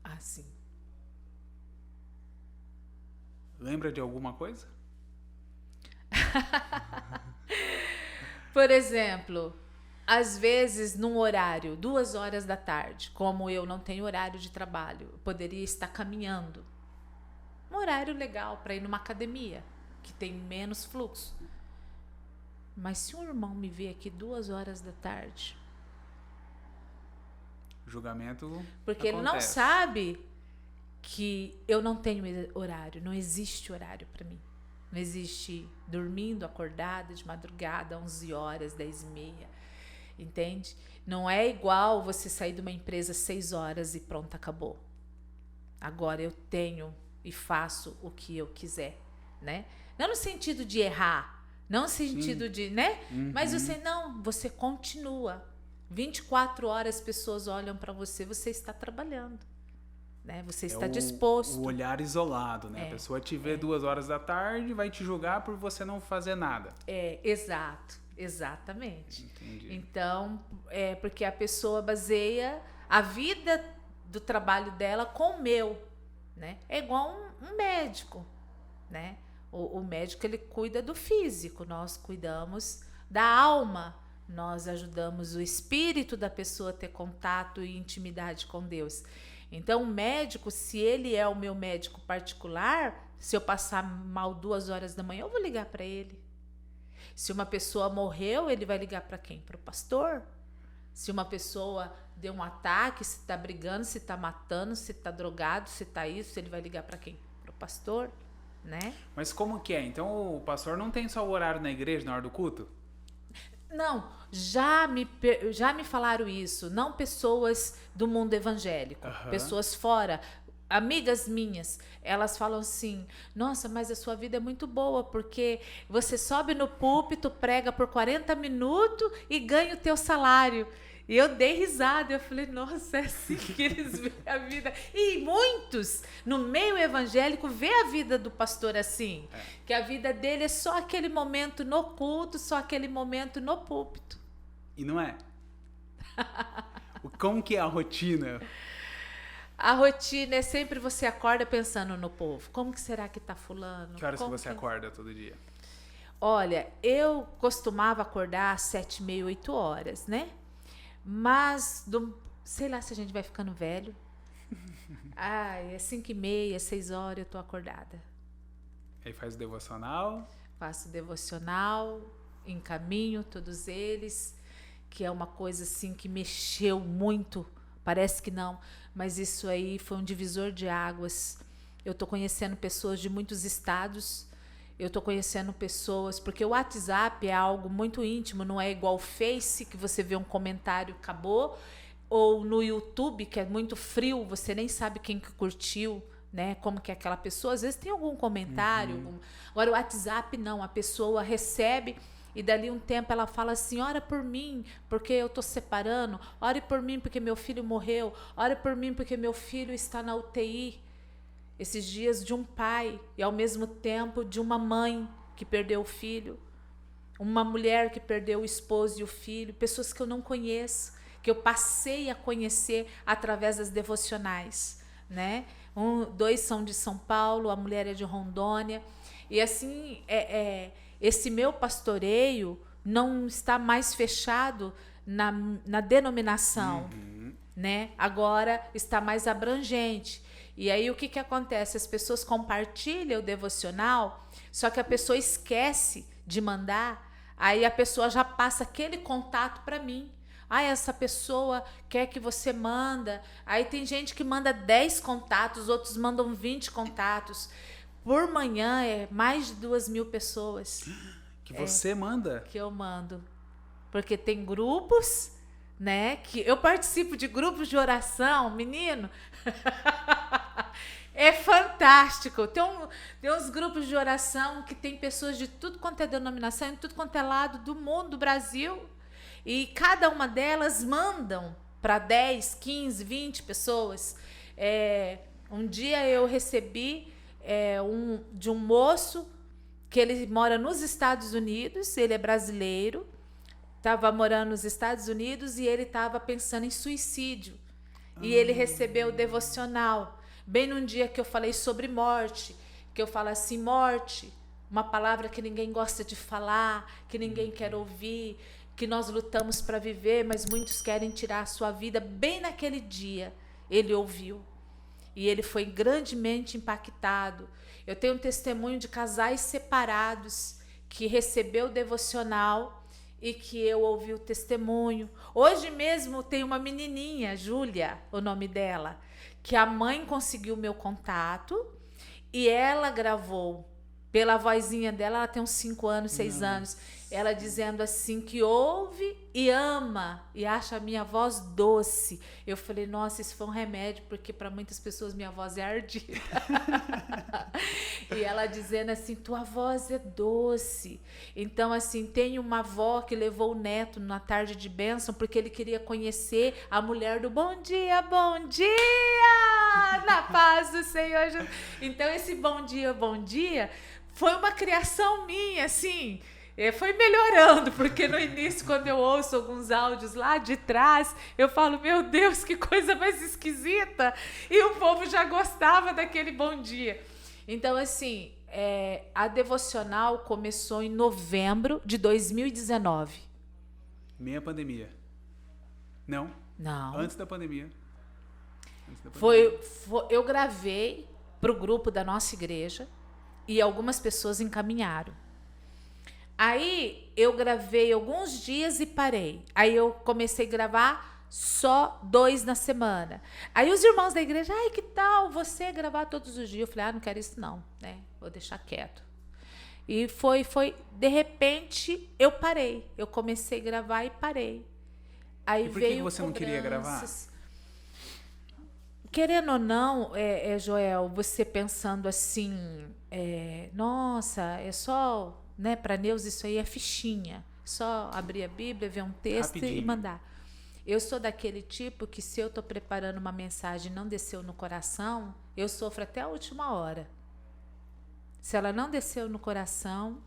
Ah, sim. Lembra de alguma coisa? Por exemplo, às vezes num horário, 2 horas da tarde, como eu não tenho horário de trabalho, eu poderia estar caminhando. Um horário legal para ir numa academia, que tem menos fluxo. Mas se um irmão me vê aqui 2 horas da tarde... Julgamento porque acontece. ele não sabe que eu não tenho horário. Não existe horário para mim. Não existe dormindo, acordada, de madrugada, 11 horas, 10h30. Entende? Não é igual você sair de uma empresa 6 horas e pronto, acabou. Agora eu tenho e faço o que eu quiser, né? Não no sentido de errar, não no sentido de, né? Mas você continua. 24 horas as pessoas olham para você, você está trabalhando, né? Você está disposto. O olhar isolado, né? A pessoa te vê 2 horas da tarde, vai te julgar por você não fazer nada. Exatamente. Entendi. Então, porque a pessoa baseia a vida do trabalho dela com o meu, né? É igual um médico, né? O médico, ele cuida do físico, nós cuidamos da alma, nós ajudamos o espírito da pessoa a ter contato e intimidade com Deus. Então, o médico, se ele é o meu médico particular, se eu passar mal 2 horas da manhã, eu vou ligar para ele. Se uma pessoa morreu, ele vai ligar para quem? Para o pastor. Se uma pessoa deu um ataque, se está brigando, se está matando, se está drogado, se está isso, ele vai ligar para quem? Para o pastor. Né? Mas como que é? Então o pastor não tem só o horário na igreja na hora do culto? Não, já me falaram isso. Não pessoas do mundo evangélico, pessoas fora, amigas minhas, elas falam assim: nossa, mas a sua vida é muito boa, porque você sobe no púlpito, prega por 40 minutos e ganha o teu salário. E eu dei risada, eu falei, nossa, é assim que eles veem a vida. E muitos, no meio evangélico, vê a vida do pastor assim, que a vida dele é só aquele momento no culto, só aquele momento no púlpito. E não é? Como que é a rotina? A rotina é sempre você acorda pensando no povo. Como que será que tá fulano? Que horas que você acorda todo dia? Olha, eu costumava acordar às 7h30, 8 horas, né? Mas, sei lá se a gente vai ficando velho. É 5h30, 6 horas eu tô acordada. Aí faz o devocional? Faço devocional, encaminho todos eles, que é uma coisa assim que mexeu muito. Parece que não, mas isso aí foi um divisor de águas. Eu tô conhecendo pessoas de muitos estados. eu estou conhecendo pessoas, porque o WhatsApp é algo muito íntimo, não é igual o Face, que você vê um comentário, acabou, ou no YouTube, que é muito frio, você nem sabe quem que curtiu, né? Como que é aquela pessoa, às vezes tem algum comentário, agora o WhatsApp não, a pessoa recebe e dali um tempo ela fala assim, ora por mim, porque eu estou separando, ore por mim porque meu filho morreu, ore por mim porque meu filho está na UTI. Esses dias de um pai e ao mesmo tempo de uma mãe que perdeu o filho, uma mulher que perdeu o esposo e o filho, pessoas que eu não conheço, que eu passei a conhecer através das devocionais, né? Dois são de São Paulo, a mulher é de Rondônia, e assim esse meu pastoreio não está mais fechado na denominação, né? Agora está mais abrangente. E aí o que acontece? As pessoas compartilham o devocional, só que a pessoa esquece de mandar, aí a pessoa já passa aquele contato para mim. Ah, essa pessoa quer que você manda. Aí tem gente que manda 10 contatos, outros mandam 20 contatos. Por manhã é mais de 2.000 pessoas. Que você manda? Que eu mando. Porque tem grupos, né? Que eu participo de grupos de oração, menino. É fantástico. Tem uns grupos de oração que tem pessoas de tudo quanto é denominação, em tudo quanto é lado do mundo, do Brasil. E cada uma delas mandam para 10, 15, 20 pessoas. Um dia eu recebi de um moço que ele mora nos Estados Unidos, ele é brasileiro, estava morando nos Estados Unidos e ele estava pensando em suicídio. E ele recebeu o devocional, bem num dia que eu falei sobre morte, que eu falo assim, morte, uma palavra que ninguém gosta de falar, que ninguém quer ouvir, que nós lutamos para viver, mas muitos querem tirar a sua vida. Bem naquele dia, ele ouviu. E ele foi grandemente impactado. Eu tenho um testemunho de casais separados que recebeu o devocional e que eu ouvi o testemunho. Hoje mesmo tem uma menininha, Júlia, o nome dela, que a mãe conseguiu o meu contato e ela gravou pela vozinha dela, ela tem uns 5 anos, 6 anos, ela dizendo assim que ouve e ama e acha a minha voz doce. Eu falei, nossa, isso foi um remédio, porque para muitas pessoas minha voz é ardida. E ela dizendo assim, tua voz é doce. Então, assim, tem uma avó que levou o neto na tarde de bênção porque ele queria conhecer a mulher do bom dia, na paz do Senhor Jesus. Então, esse bom dia, foi uma criação minha, assim, foi melhorando, porque no início, quando eu ouço alguns áudios lá de trás, eu falo, meu Deus, que coisa mais esquisita, e o povo já gostava daquele bom dia. Então, assim, a devocional começou em novembro de 2019. Meia pandemia. Não? Não. Antes da pandemia. Eu gravei para o grupo da nossa igreja, e algumas pessoas encaminharam. Aí eu gravei alguns dias e parei. Aí eu comecei a gravar só 2 na semana. Aí os irmãos da igreja, ai, que tal você gravar todos os dias? Eu falei, não quero isso não, né? Vou deixar quieto. E foi, de repente, eu parei. Eu comecei a gravar e parei. Aí e por veio que você não queria gravar? Querendo ou não, Joel, você pensando assim, nossa, é só, né, para Neus isso aí é fichinha, só abrir a Bíblia, ver um texto rapidinho e mandar. Eu sou daquele tipo que se eu estou preparando uma mensagem e não desceu no coração, eu sofro até a última hora. Se ela não desceu no coração,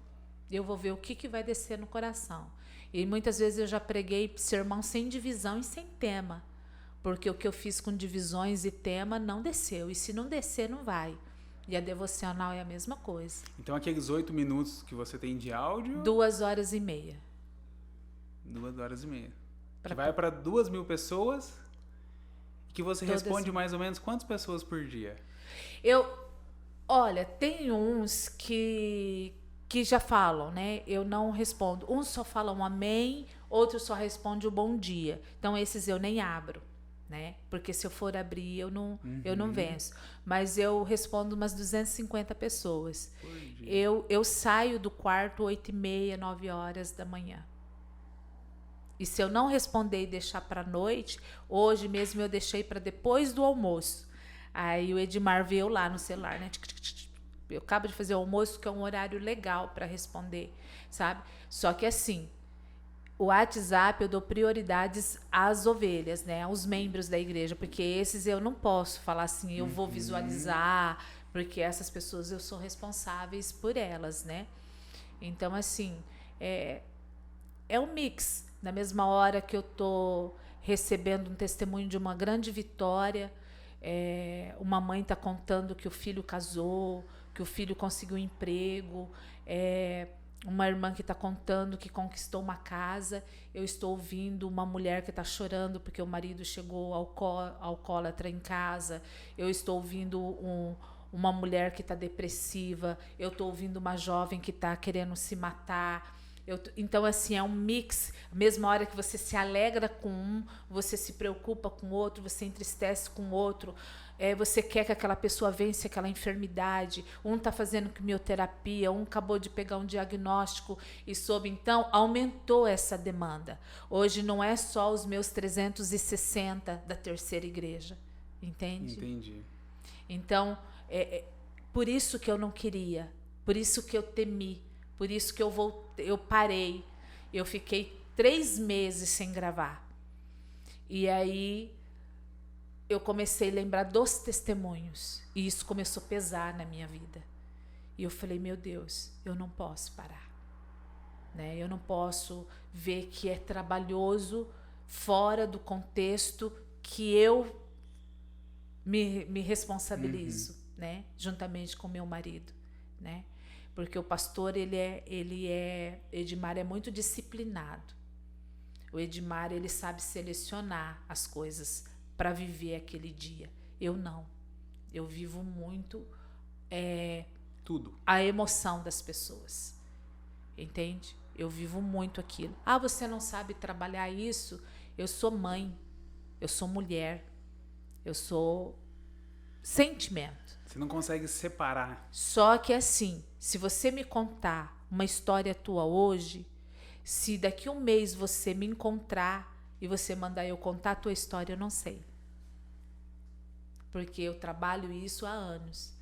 eu vou ver o que vai descer no coração. E muitas vezes eu já preguei sermão sem divisão e sem tema. Porque o que eu fiz com divisões e tema não desceu. E se não descer, não vai. E a devocional é a mesma coisa. Então, aqueles 8 minutos que você tem de áudio... 2 horas e meia. 2 horas e meia. Que vai para 2.000 pessoas. Que você responde mais ou menos quantas pessoas por dia? Olha, tem uns que já falam, né? Eu não respondo. Uns só falam amém, outros só respondem o bom dia. Então, esses eu nem abro. né? Porque se eu for abrir, eu não venço. Mas eu respondo umas 250 pessoas. Eu saio do quarto 8h30, 9 horas da manhã. E se eu não responder e deixar para a noite, hoje mesmo eu deixei para depois do almoço. Aí o Edmar veio lá no celular, né? Eu acabo de fazer o almoço, que é um horário legal para responder, sabe? Só que assim, o WhatsApp eu dou prioridades às ovelhas, né? Aos membros da igreja, porque esses eu não posso falar assim, eu vou visualizar, porque essas pessoas eu sou responsáveis por elas, né? Então, assim, é um mix. Na mesma hora que eu tô recebendo um testemunho de uma grande vitória, uma mãe está contando que o filho casou, que o filho conseguiu um emprego, uma irmã que está contando que conquistou uma casa. Eu estou ouvindo uma mulher que está chorando porque o marido chegou alcoólatra em casa. Eu estou ouvindo uma mulher que está depressiva. Eu estou ouvindo uma jovem que está querendo se matar. Então, assim, é um mix. A mesma hora que você se alegra com um, você se preocupa com o outro, você entristece com o outro. Você quer que aquela pessoa vença aquela enfermidade. Um está fazendo quimioterapia, um acabou de pegar um diagnóstico e soube. Então, aumentou essa demanda. Hoje não é só os meus 360 da terceira igreja. Entende? Entendi. Então, por isso que eu não queria, por isso que eu temi. Por isso que eu parei. Eu fiquei 3 meses sem gravar. E aí eu comecei a lembrar dos testemunhos. E isso começou a pesar na minha vida. E eu falei, meu Deus, eu não posso parar. Né? Eu não posso ver que é trabalhoso fora do contexto que eu me responsabilizo, né? Juntamente com meu marido, né? Porque o pastor, Edmar é muito disciplinado. O Edmar, ele sabe selecionar as coisas para viver aquele dia. Eu não. Eu vivo muito tudo. A emoção das pessoas. Entende? Eu vivo muito aquilo. Ah, você não sabe trabalhar isso? Eu sou mãe. Eu sou mulher. Eu sou sentimento. Você não consegue separar. Só que assim, se você me contar uma história tua hoje, se daqui 1 mês você me encontrar e você mandar eu contar a tua história, eu não sei. Porque eu trabalho isso há anos.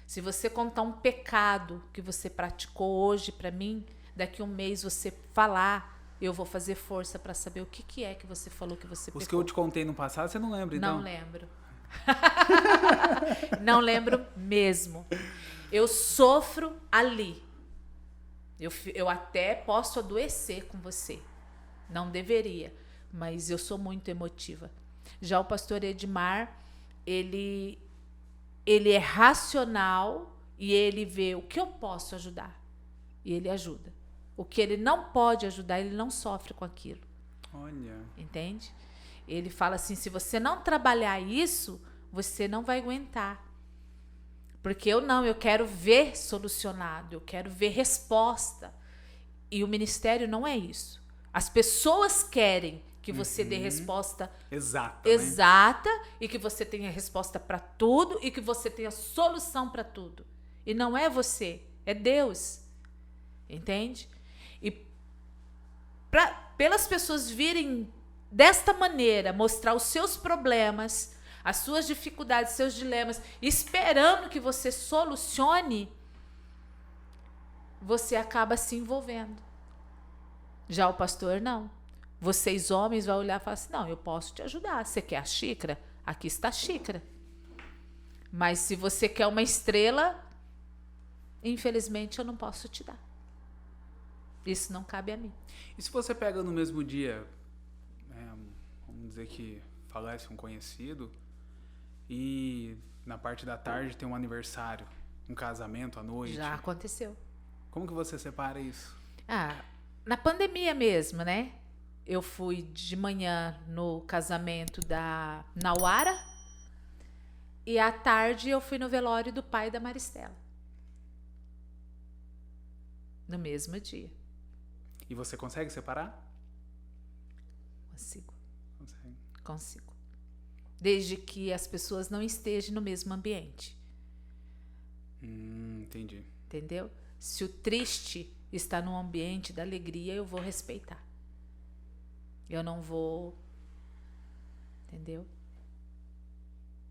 Se você contar um pecado que você praticou hoje para mim, daqui 1 mês você falar, eu vou fazer força para saber o que é que você falou que você pecou. Os que eu te contei no passado, você não lembra, então? Não lembro. Não lembro mesmo. Eu sofro ali. Eu até posso adoecer com você. Não deveria, mas eu sou muito emotiva. Já o pastor Edmar, ele é racional e ele vê o que eu posso ajudar. E ele ajuda. O que ele não pode ajudar, ele não sofre com aquilo. Olha. Entende? Ele fala assim, se você não trabalhar isso, você não vai aguentar. Porque eu quero ver solucionado, eu quero ver resposta. E o ministério não é isso. As pessoas querem que você dê resposta exata, né? E que você tenha resposta para tudo e que você tenha solução para tudo. E não é você, é Deus. Entende? E pelas pessoas virem desta maneira, mostrar os seus problemas, as suas dificuldades, seus dilemas, esperando que você solucione, você acaba se envolvendo. Já o pastor, não. Vocês homens vão olhar e falar assim, não, eu posso te ajudar. Você quer a xícara? Aqui está a xícara. Mas se você quer uma estrela, infelizmente eu não posso te dar. Isso não cabe a mim. E se você pega no mesmo dia, vamos dizer que falece um conhecido e na parte da tarde tem um aniversário, um casamento à noite? Já aconteceu. Como que você separa isso? Na pandemia mesmo, né? Eu fui de manhã no casamento da Nauara e à tarde eu fui no velório do pai da Maristela. No mesmo dia. E você consegue separar? Consigo. Consegue. Consigo. desde que as pessoas não estejam no mesmo ambiente. Entendi. Entendeu? Se o triste está no ambiente da alegria, eu vou respeitar. Eu não vou... Entendeu?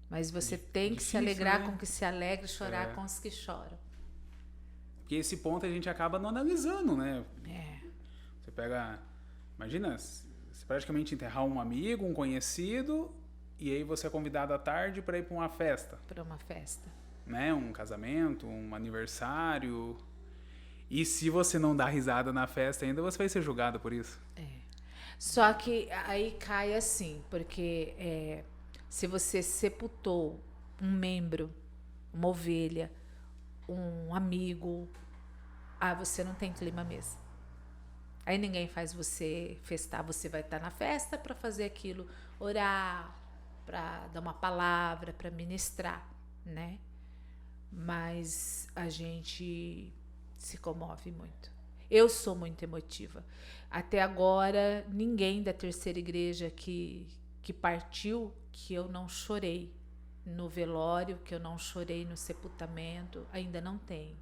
Mas você tem que se alegrar, né, com o que se alegra e chorar com os que choram. Porque esse ponto a gente acaba não analisando, né? Você pega... Imagina, você praticamente enterrar um amigo, um conhecido, e aí você é convidado à tarde para ir para uma festa. Para uma festa. Né? Um casamento, um aniversário. E se você não dá risada na festa ainda, você vai ser julgado por isso. Só que aí cai assim, porque se você sepultou um membro, uma ovelha, um amigo, você não tem clima mesmo. Aí ninguém faz você festar, você vai estar na festa para fazer aquilo, orar, para dar uma palavra, para ministrar, né? Mas a gente se comove muito. Eu sou muito emotiva. Até agora, ninguém da terceira igreja que partiu, que eu não chorei no velório, que eu não chorei no sepultamento, ainda não tem.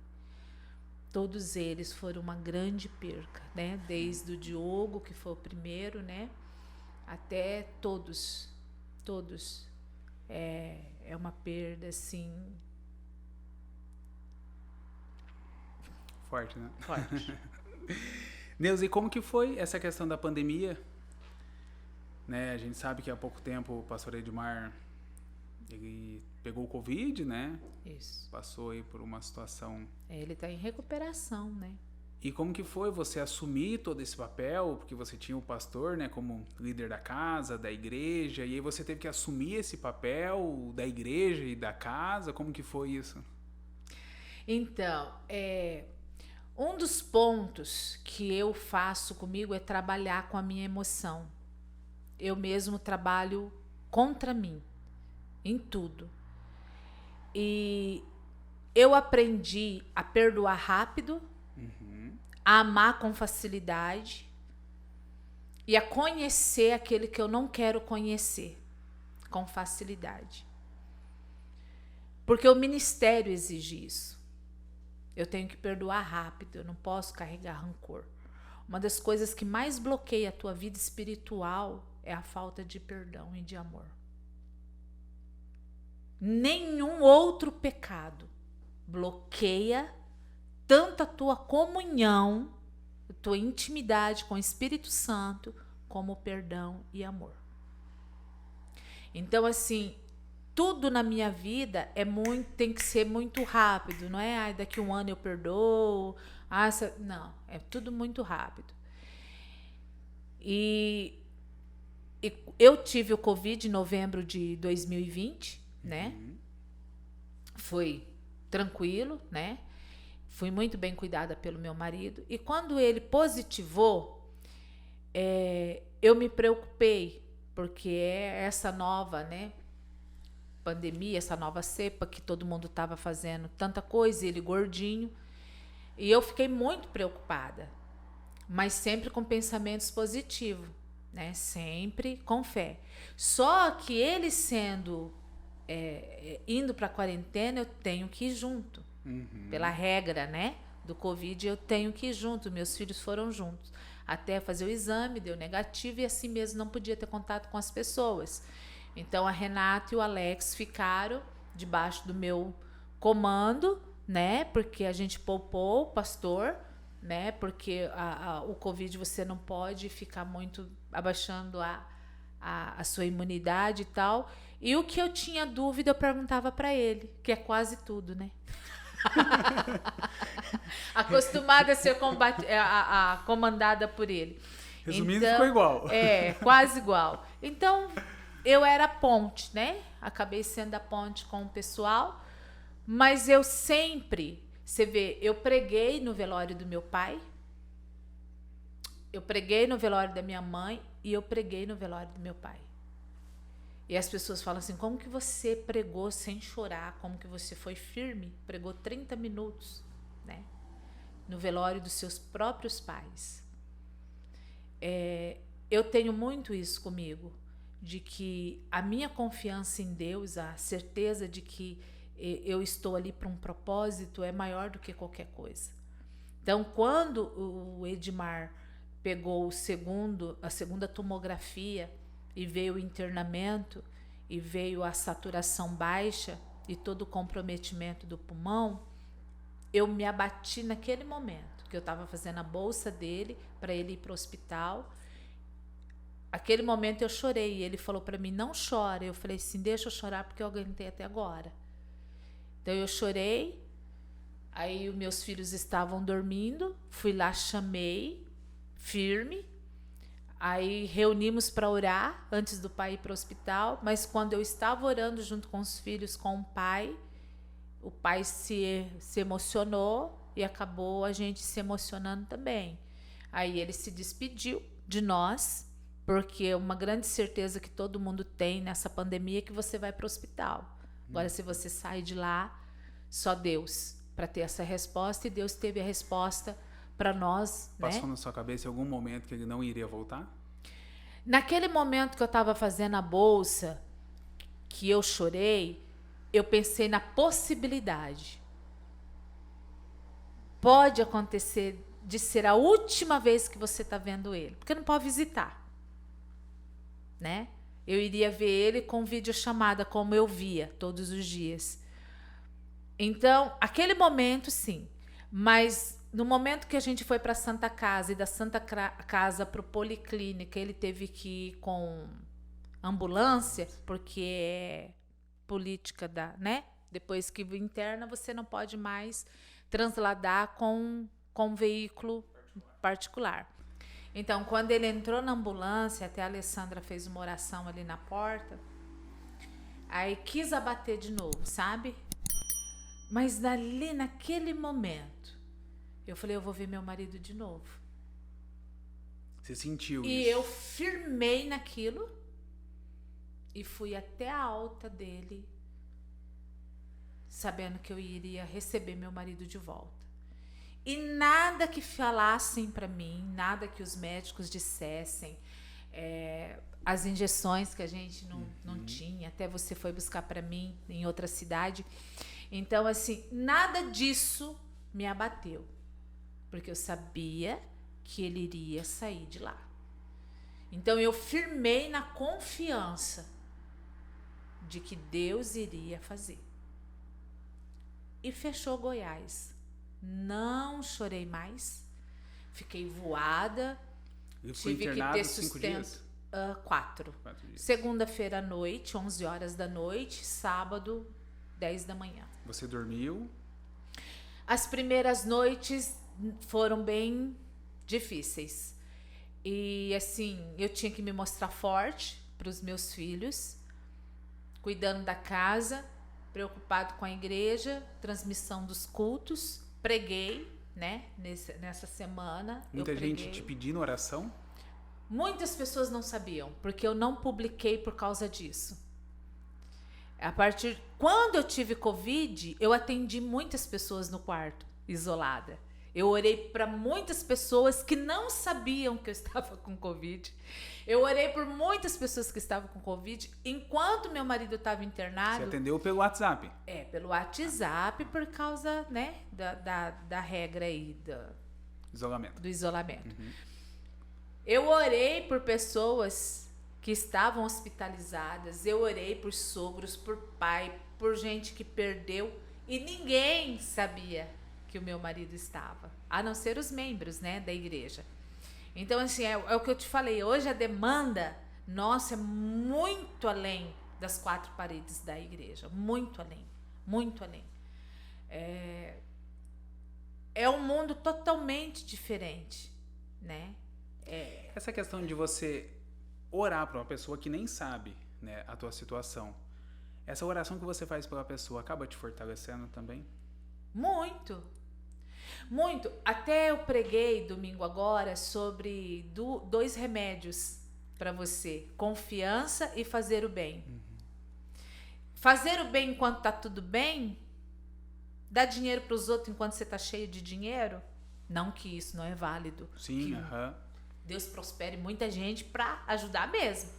Todos eles foram uma grande perca, né? Desde o Diogo, que foi o primeiro, né? Até todos. É uma perda, assim... Forte, né? Forte. Neuza, e como que foi essa questão da pandemia? Né, a gente sabe que há pouco tempo o pastor Edmar, ele pegou o Covid, né? Isso. Passou aí por uma situação... Ele está em recuperação, né? E como que foi você assumir todo esse papel? Porque você tinha o pastor, né, como líder da casa, da igreja, e aí você teve que assumir esse papel da igreja e da casa. Como que foi isso? Então, um dos pontos que eu faço comigo é trabalhar com a minha emoção. Eu mesmo trabalho contra mim, em tudo. E eu aprendi a perdoar rápido, a amar com facilidade e a conhecer aquele que eu não quero conhecer com facilidade. Porque o ministério exige isso. Eu tenho que perdoar rápido, eu não posso carregar rancor. Uma das coisas que mais bloqueia a tua vida espiritual é a falta de perdão e de amor. Nenhum outro pecado bloqueia tanto a tua comunhão, a tua intimidade com o Espírito Santo, como o perdão e amor. Então, assim, tudo na minha vida tem que ser muito rápido, não é? Daqui um ano eu perdoo. Não, é tudo muito rápido. E eu tive o Covid em novembro de 2020, né? Foi tranquilo, né? Fui muito bem cuidada pelo meu marido. E quando ele positivou, eu me preocupei, porque é essa nova, né, pandemia, essa nova cepa que todo mundo estava fazendo tanta coisa, ele gordinho. E eu fiquei muito preocupada, mas sempre com pensamentos positivos, né? Sempre com fé. Só que ele indo para a quarentena, eu tenho que ir junto. Pela regra, né, do Covid, eu tenho que ir junto. Meus filhos foram juntos até fazer o exame, deu negativo, e assim mesmo não podia ter contato com as pessoas. Então a Renata e o Alex ficaram debaixo do meu comando, né, porque a gente poupou o pastor, né, porque o Covid você não pode ficar muito abaixando a sua imunidade e tal. E o que eu tinha dúvida eu perguntava para ele, que é quase tudo, né? Acostumada a ser comandada por ele. Resumindo, então, ficou igual. Quase igual. Então, eu era a ponte, né? Acabei sendo a ponte com o pessoal, mas eu sempre, você vê, eu preguei no velório do meu pai, eu preguei no velório da minha mãe e eu preguei no velório do meu pai. E as pessoas falam assim, como que você pregou sem chorar? Como que você foi firme? Pregou 30 minutos, né? No velório dos seus próprios pais. Eu tenho muito isso comigo, de que a minha confiança em Deus, a certeza de que eu estou ali para um propósito é maior do que qualquer coisa. Então, quando o Edmar pegou a segunda tomografia e veio o internamento e veio a saturação baixa e todo o comprometimento do pulmão, eu me abati naquele momento, que eu estava fazendo a bolsa dele para ele ir para o hospital. Aquele momento eu chorei e ele falou para mim, não chora. Eu falei assim, deixa eu chorar porque eu aguentei até agora. Então eu chorei, aí os meus filhos estavam dormindo, fui lá, chamei, firme, aí reunimos para orar antes do pai ir para o hospital, mas quando eu estava orando junto com os filhos, com o pai se emocionou e acabou a gente se emocionando também. Aí ele se despediu de nós, porque uma grande certeza que todo mundo tem nessa pandemia é que você vai para o hospital. Agora, se você sai de lá, só Deus para ter essa resposta, e Deus teve a resposta para nós. Passou na sua cabeça em algum momento que ele não iria voltar? Naquele momento que eu estava fazendo a bolsa, que eu chorei, eu pensei na possibilidade. Pode acontecer de ser a última vez que você está vendo ele, porque não pode visitar, né? Eu iria ver ele com videochamada, como eu via todos os dias. Então, aquele momento, sim. Mas no momento que a gente foi para a Santa Casa e da Santa Casa para o Policlínica, ele teve que ir com ambulância, porque é política né? Depois que interna, você não pode mais transladar com veículo particular. Então, quando ele entrou na ambulância, até a Alessandra fez uma oração ali na porta, aí quis abater de novo, sabe? Mas dali, naquele momento, eu falei, eu vou ver meu marido de novo. Você sentiu isso? E eu firmei naquilo e fui até a alta dele, sabendo que eu iria receber meu marido de volta. E nada que falassem para mim, nada que os médicos dissessem, as injeções que a gente não tinha, até você foi buscar para mim em outra cidade. Então, assim, nada disso me abateu, porque eu sabia que ele iria sair de lá. Então, eu firmei na confiança de que Deus iria fazer. E fechou Goiás. Não chorei mais, fiquei voada, tive que ter sustento. 4 dias. Segunda-feira à noite, 11 horas da noite, sábado, 10 da manhã. Você dormiu? As primeiras noites foram bem difíceis. E assim, eu tinha que me mostrar forte para os meus filhos, cuidando da casa, preocupado com a igreja, transmissão dos cultos. Preguei, né? Nessa semana. Muita gente te pedindo oração? Muitas pessoas não sabiam, porque eu não publiquei por causa disso. Quando eu tive Covid, eu atendi muitas pessoas no quarto, isolada. Eu orei para muitas pessoas que não sabiam que eu estava com Covid. Eu orei por muitas pessoas que estavam com Covid enquanto meu marido estava internado. Você atendeu pelo WhatsApp? Pelo WhatsApp, por causa, né, da regra aí do isolamento. Uhum. Eu orei por pessoas que estavam hospitalizadas. Eu orei por sogros, por pai, por gente que perdeu. E ninguém sabia que o meu marido estava, a não ser os membros, né, da igreja. Então, assim, é o que eu te falei, hoje a demanda nossa é muito além das 4 paredes da igreja, muito além, muito além. É um mundo totalmente diferente, né? Essa questão de você orar para uma pessoa que nem sabe, né, a tua situação, essa oração que você faz pela pessoa acaba te fortalecendo também? Muito, muito. Até eu preguei domingo agora sobre 2 remédios para você: confiança e fazer o bem. Uhum. Fazer o bem enquanto tá tudo bem, dar dinheiro para os outros enquanto você tá cheio de dinheiro, não que isso não é válido. Sim, Deus prospere muita gente para ajudar mesmo.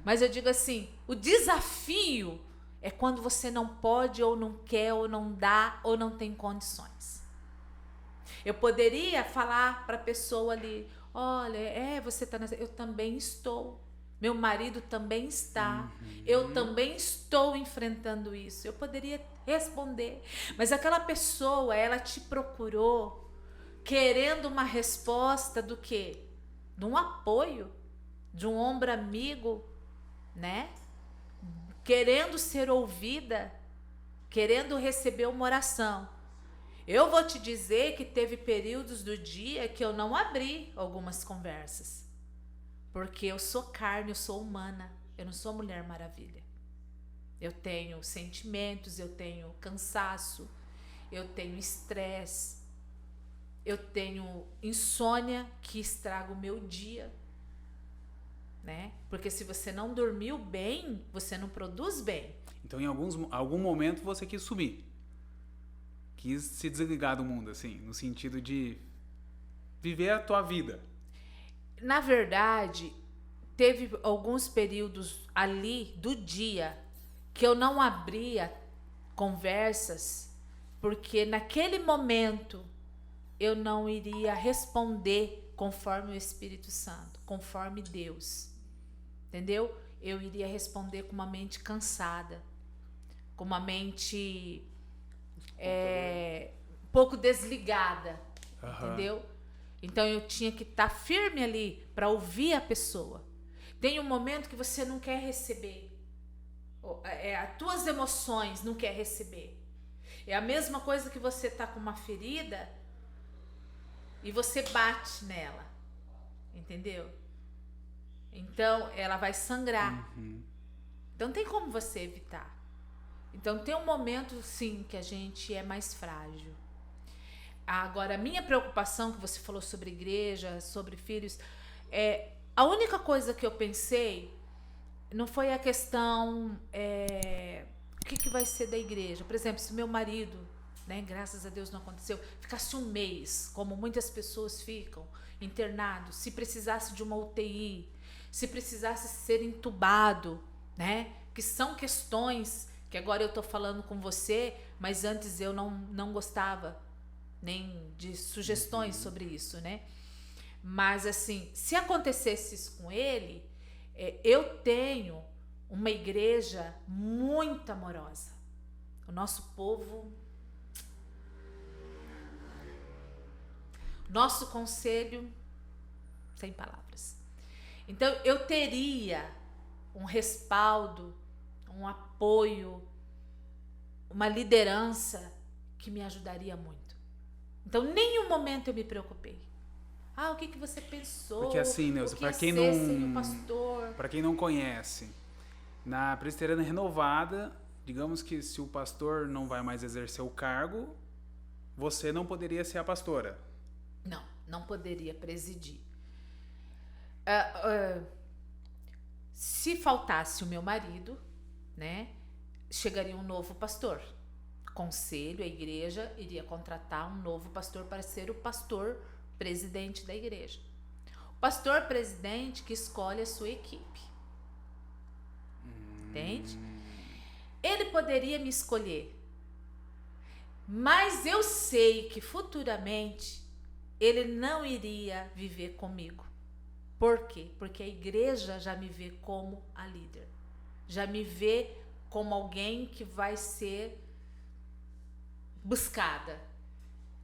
Mas eu digo assim, o desafio é quando você não pode, ou não quer, ou não dá, ou não tem condições. Eu poderia falar para a pessoa ali, olha, você está nessa... Eu também estou. Meu marido também está. Eu também estou enfrentando isso. Eu poderia responder. Mas aquela pessoa, ela te procurou querendo uma resposta do quê? De um apoio, de um ombro amigo, né? Querendo ser ouvida, querendo receber uma oração. Eu vou te dizer que teve períodos do dia que eu não abri algumas conversas. Porque eu sou carne, eu sou humana, eu não sou Mulher Maravilha. Eu tenho sentimentos, eu tenho cansaço, eu tenho estresse, eu tenho insônia que estraga o meu dia. Né? Porque se você não dormiu bem, você não produz bem. Então, em algum momento, você quis sumir. Quis se desligar do mundo, assim, no sentido de viver a tua vida. Na verdade, teve alguns períodos ali do dia que eu não abria conversas, porque naquele momento eu não iria responder conforme o Espírito Santo, conforme Deus. Entendeu? Eu iria responder com uma mente cansada, com uma mente um pouco desligada, entendeu? Então eu tinha que estar firme ali para ouvir a pessoa. Tem um momento que você não quer receber, as tuas emoções não quer receber. É a mesma coisa que você tá com uma ferida e você bate nela, entendeu? Então, ela vai sangrar. Então, não tem como você evitar. Então, tem um momento, sim, que a gente é mais frágil. Agora, a minha preocupação, que você falou sobre igreja, sobre filhos, a única coisa que eu pensei não foi a questão, o que vai ser da igreja. Por exemplo, se meu marido, né, graças a Deus não aconteceu, ficasse um mês, como muitas pessoas ficam, internados, se precisasse de uma UTI, se precisasse ser entubado, né? Que são questões que agora eu estou falando com você, mas antes eu não gostava nem de sugestões sobre isso, né? Mas assim, se acontecesse isso com ele, eu tenho uma igreja muito amorosa. O nosso povo, nosso conselho, sem palavras. Então, eu teria um respaldo, um apoio, uma liderança que me ajudaria muito. Então, em nenhum momento eu me preocupei. O que você pensou? Porque assim, Neuza, para quem não conhece, na Presbiteriana Renovada, digamos que se o pastor não vai mais exercer o cargo, você não poderia ser a pastora. Não poderia presidir. Se faltasse o meu marido, né, chegaria um novo pastor. Conselho, a igreja iria contratar um novo pastor para ser o pastor presidente da igreja. O pastor presidente que escolhe a sua equipe. Entende? Ele poderia me escolher, mas eu sei que futuramente ele não iria viver comigo. Por quê? Porque a igreja já me vê como a líder. Já me vê como alguém que vai ser buscada.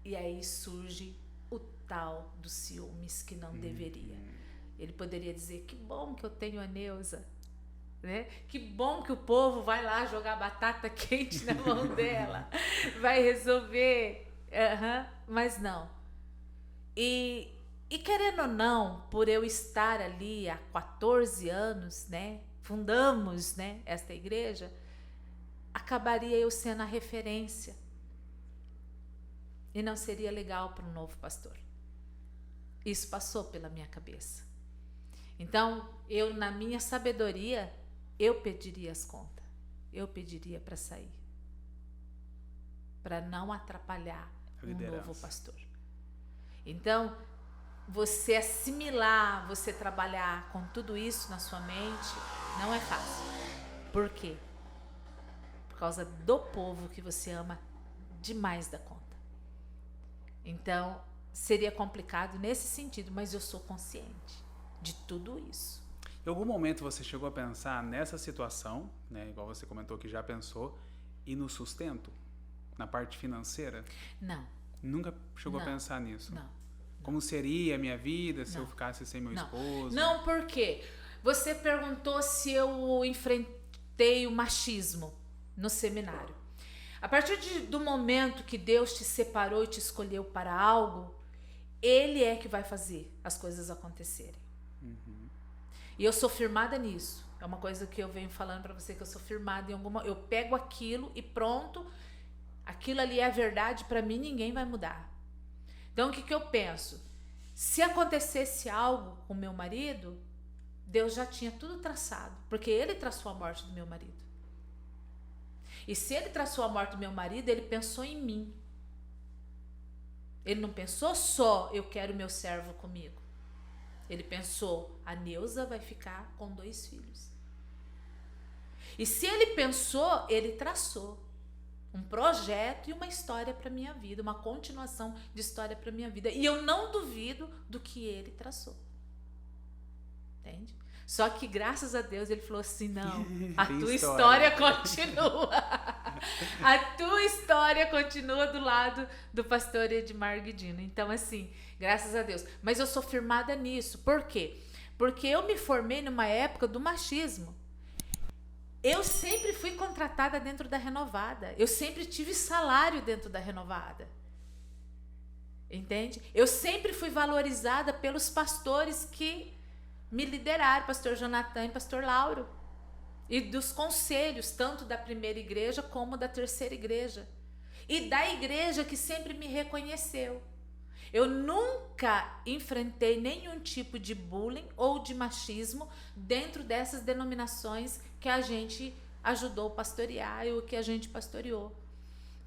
E aí surge o tal dos ciúmes que não deveria. Ele poderia dizer, que bom que eu tenho a Neuza, né? Que bom que o povo vai lá jogar batata quente na mão dela, vai resolver. Mas não. E querendo ou não, por eu estar ali há 14 anos, né, fundamos, né, esta igreja, acabaria eu sendo a referência. E não seria legal para um novo pastor. Isso passou pela minha cabeça. Então, eu, na minha sabedoria, eu pediria as contas. Eu pediria para sair. Para não atrapalhar um novo pastor. Então, você assimilar, você trabalhar com tudo isso na sua mente, não é fácil. Por quê? Por causa do povo que você ama demais da conta. Então, seria complicado nesse sentido, mas eu sou consciente de tudo isso. Em algum momento você chegou a pensar nessa situação, né, igual você comentou que já pensou, e no sustento? Na parte financeira? Não. Nunca chegou a pensar nisso? Não. Como seria a minha vida se eu ficasse sem meu esposo? Não, por quê? Você perguntou se eu enfrentei o machismo no seminário. A partir do momento que Deus te separou e te escolheu para algo, Ele é que vai fazer as coisas acontecerem. E eu sou firmada nisso. É uma coisa que eu venho falando para você, que eu sou firmada em alguma... Eu pego aquilo e pronto, aquilo ali é a verdade, para mim ninguém vai mudar. Então o que eu penso? Se acontecesse algo com meu marido, Deus já tinha tudo traçado, porque Ele traçou a morte do meu marido. E se Ele traçou a morte do meu marido, Ele pensou em mim. Ele não pensou só, eu quero meu servo comigo. Ele pensou, a Neuza vai ficar com 2 filhos. E se Ele pensou, Ele traçou um projeto e uma história para minha vida, uma continuação de história para minha vida. E eu não duvido do que Ele traçou. Entende? Só que graças a Deus Ele falou assim, não, a tua história continua. A tua história continua do lado do pastor Edmar Guidino. Então assim, graças a Deus. Mas eu sou firmada nisso. Por quê? Porque eu me formei numa época do machismo. Eu sempre fui contratada dentro da Renovada. Eu sempre tive salário dentro da Renovada. Entende? Eu sempre fui valorizada pelos pastores que me lideraram, pastor Jonathan e pastor Lauro. E dos conselhos, tanto da primeira igreja como da terceira igreja. E da igreja que sempre me reconheceu. Eu nunca enfrentei nenhum tipo de bullying ou de machismo dentro dessas denominações que a gente ajudou a pastorear e o que a gente pastoreou.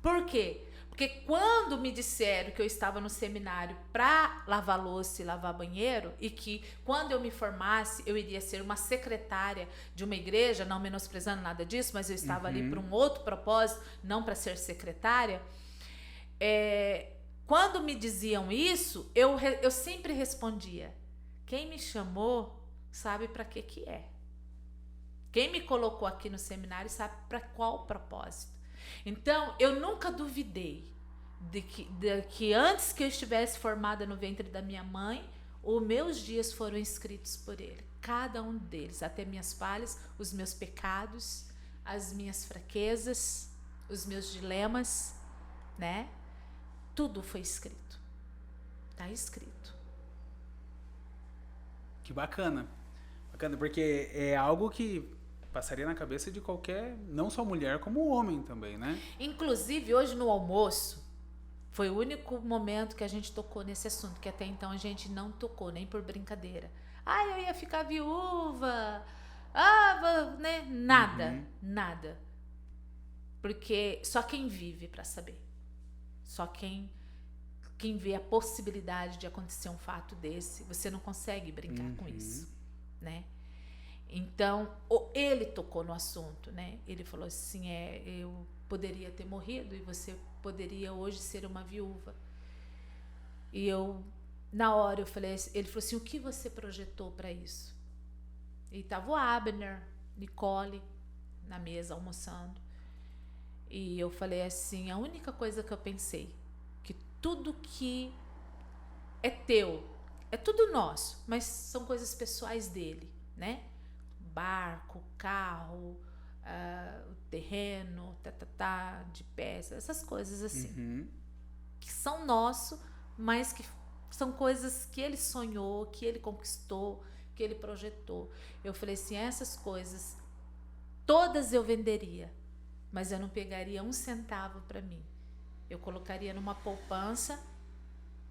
Por quê? Porque quando me disseram que eu estava no seminário para lavar louça e lavar banheiro, e que quando eu me formasse eu iria ser uma secretária de uma igreja, não menosprezando nada disso, mas eu estava ali para um outro propósito, não para ser secretária, quando me diziam isso, eu sempre respondia, quem me chamou sabe para que é. Quem me colocou aqui no seminário sabe para qual propósito. Então, eu nunca duvidei de que antes que eu estivesse formada no ventre da minha mãe, os meus dias foram escritos por Ele. Cada um deles, até minhas falhas, os meus pecados, as minhas fraquezas, os meus dilemas, né? Tudo foi escrito. Está escrito. Que bacana. Bacana, porque é algo que passaria na cabeça de qualquer, não só mulher, como homem também, né? Inclusive, hoje no almoço, foi o único momento que a gente tocou nesse assunto, que até então a gente não tocou, nem por brincadeira. Ah, eu ia ficar viúva. Ah, né? Nada, nada. Porque só quem vive para saber. Só quem vê a possibilidade de acontecer um fato desse, você não consegue brincar com isso, né? Então, ele tocou no assunto, né? Ele falou assim, eu poderia ter morrido e você poderia hoje ser uma viúva. E eu, na hora, eu falei, ele falou assim, o que você projetou para isso? E tava o Abner, Nicole, na mesa, almoçando. E eu falei assim, a única coisa que eu pensei, que tudo que é teu, é tudo nosso, mas são coisas pessoais dele, né? Barco, carro, o terreno, de peça, essas coisas assim, que são nossos, mas que são coisas que ele sonhou, que ele conquistou, que ele projetou. Eu falei assim, essas coisas, todas eu venderia, mas eu não pegaria 1 centavo para mim. Eu colocaria numa poupança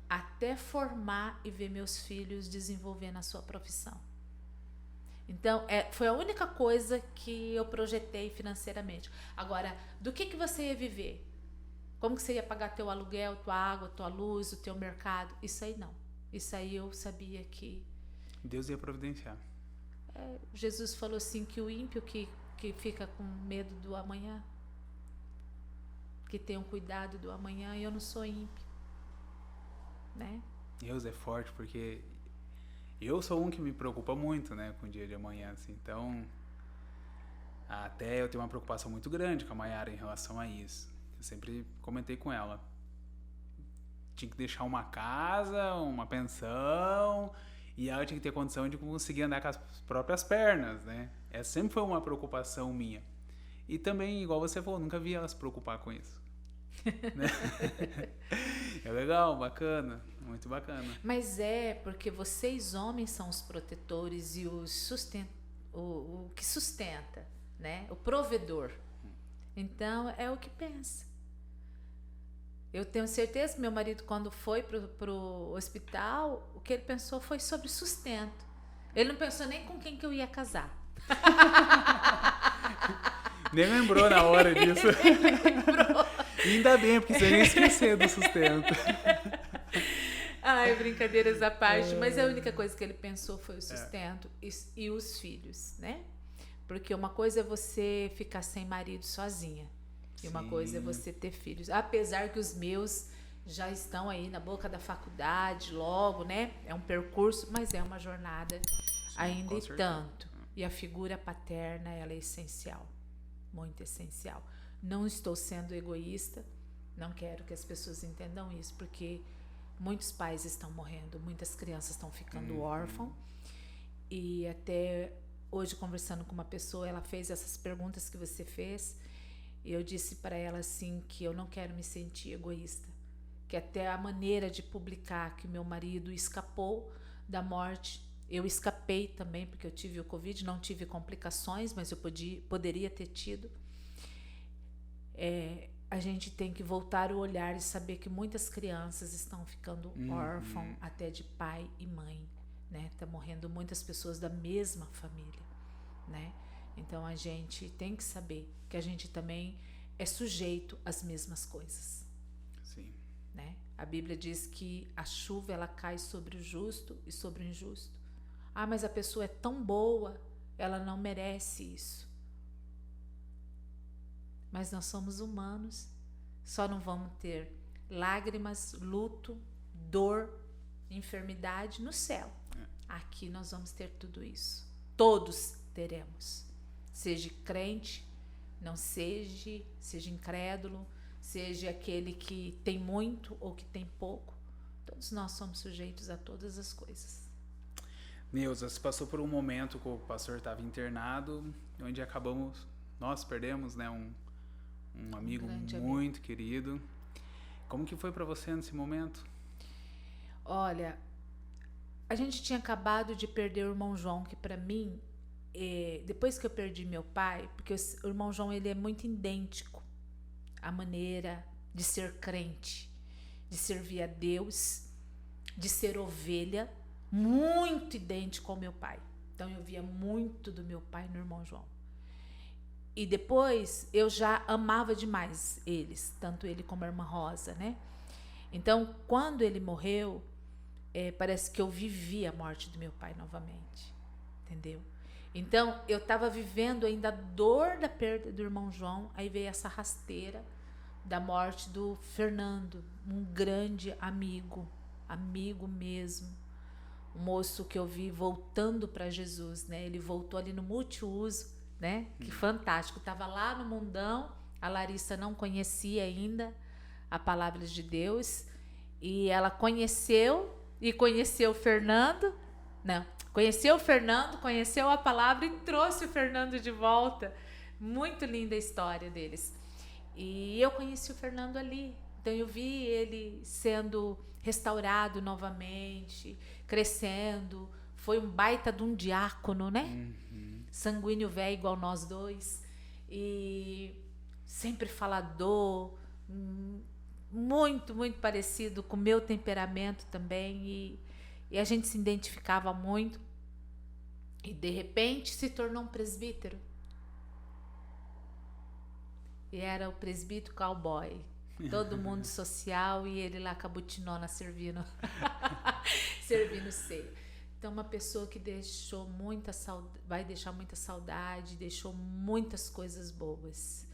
até formar e ver meus filhos desenvolvendo a sua profissão. Então, foi a única coisa que eu projetei financeiramente. Agora, do que você ia viver? Como que você ia pagar teu aluguel, tua água, tua luz, o teu mercado? Isso aí não. Isso aí eu sabia que Deus ia providenciar. Jesus falou assim, que o ímpio que fica com medo do amanhã, que tem um cuidado do amanhã, eu não sou ímpio, né? Deus é forte, porque eu sou um que me preocupa muito, né, com o dia de amanhã, assim. Então, até eu tenho uma preocupação muito grande com a Mayara em relação a isso. Eu sempre comentei com ela. Tinha que deixar uma casa, uma pensão, e ela tinha que ter condição de conseguir andar com as próprias pernas, né? Essa sempre foi uma preocupação minha. E também, igual você falou, nunca vi ela se preocupar com isso. Né? É legal, bacana, muito bacana. Mas porque vocês homens são os protetores e os o que sustenta, né? O provedor. Então é o que pensa. Eu tenho certeza que meu marido, quando foi pro hospital, o que ele pensou foi sobre sustento. Ele não pensou nem com quem que eu ia casar. Nem lembrou na hora disso. Lembrou. Ainda bem, porque você nem esquecer do sustento. Ai, brincadeiras à parte. Mas a única coisa que ele pensou foi o sustento e os filhos, né? Porque uma coisa é você ficar sem marido sozinha. E uma coisa é você ter filhos. Apesar que os meus já estão aí na boca da faculdade, logo, né? É um percurso, mas é uma jornada ainda e tanto. E a figura paterna, ela é essencial. Muito essencial. Não estou sendo egoísta. Não quero que as pessoas entendam isso, porque muitos pais estão morrendo, muitas crianças estão ficando órfãs. E até hoje, conversando com uma pessoa, ela fez essas perguntas que você fez. E eu disse para ela assim que eu não quero me sentir egoísta, que até a maneira de publicar que meu marido escapou da morte, eu escapei também, porque eu tive o Covid, não tive complicações, mas eu poderia ter tido. A gente tem que voltar o olhar e saber que muitas crianças estão ficando órfãs, até de pai e mãe, né? Tá morrendo muitas pessoas da mesma família, né? Então a gente tem que saber que a gente também é sujeito às mesmas coisas. Sim. Né? A Bíblia diz que a chuva ela cai sobre o justo e sobre o injusto. Ah, mas a pessoa é tão boa, ela não merece isso. Mas nós somos humanos, só não vamos ter lágrimas, luto, dor, enfermidade no céu. Aqui nós vamos ter tudo isso. Todos teremos. Seja crente, não seja incrédulo, seja aquele que tem muito ou que tem pouco. Todos nós somos sujeitos a todas as coisas. Neuza, você passou por um momento que o pastor estava internado, onde nós perdemos, né, um amigo muito querido. Como que foi para você nesse momento? Olha, a gente tinha acabado de perder o irmão João, que para mim, depois que eu perdi meu pai, porque o irmão João ele é muito idêntico à maneira de ser crente, de servir a Deus, de ser ovelha, muito idêntico ao meu pai. Então eu via muito do meu pai no irmão João. E depois eu já amava demais eles, tanto ele como a irmã Rosa, né? Então quando ele morreu, parece que eu vivi a morte do meu pai novamente, entendeu? Então eu estava vivendo ainda a dor da perda do irmão João, aí veio essa rasteira da morte do Fernando, um grande amigo mesmo, um moço que eu vi voltando para Jesus, né? Ele voltou ali no multiuso, né? Que fantástico, estava lá no mundão, a Larissa não conhecia ainda a palavra de Deus, e ela conheceu o Fernando, conheceu a palavra e trouxe o Fernando de volta. Muito linda a história deles. E eu conheci o Fernando ali, então eu vi ele sendo restaurado novamente, crescendo, foi um baita de um diácono, né? Sanguíneo velho igual nós dois, e sempre falador, muito, muito parecido com o meu temperamento também, e a gente se identificava muito, e de repente se tornou um presbítero, e era o presbítero cowboy, Todo mundo social e ele lá com a butinona servindo, servindo ceia. Então, uma pessoa que deixou muita saudade, vai deixar muita saudade, deixou muitas coisas boas.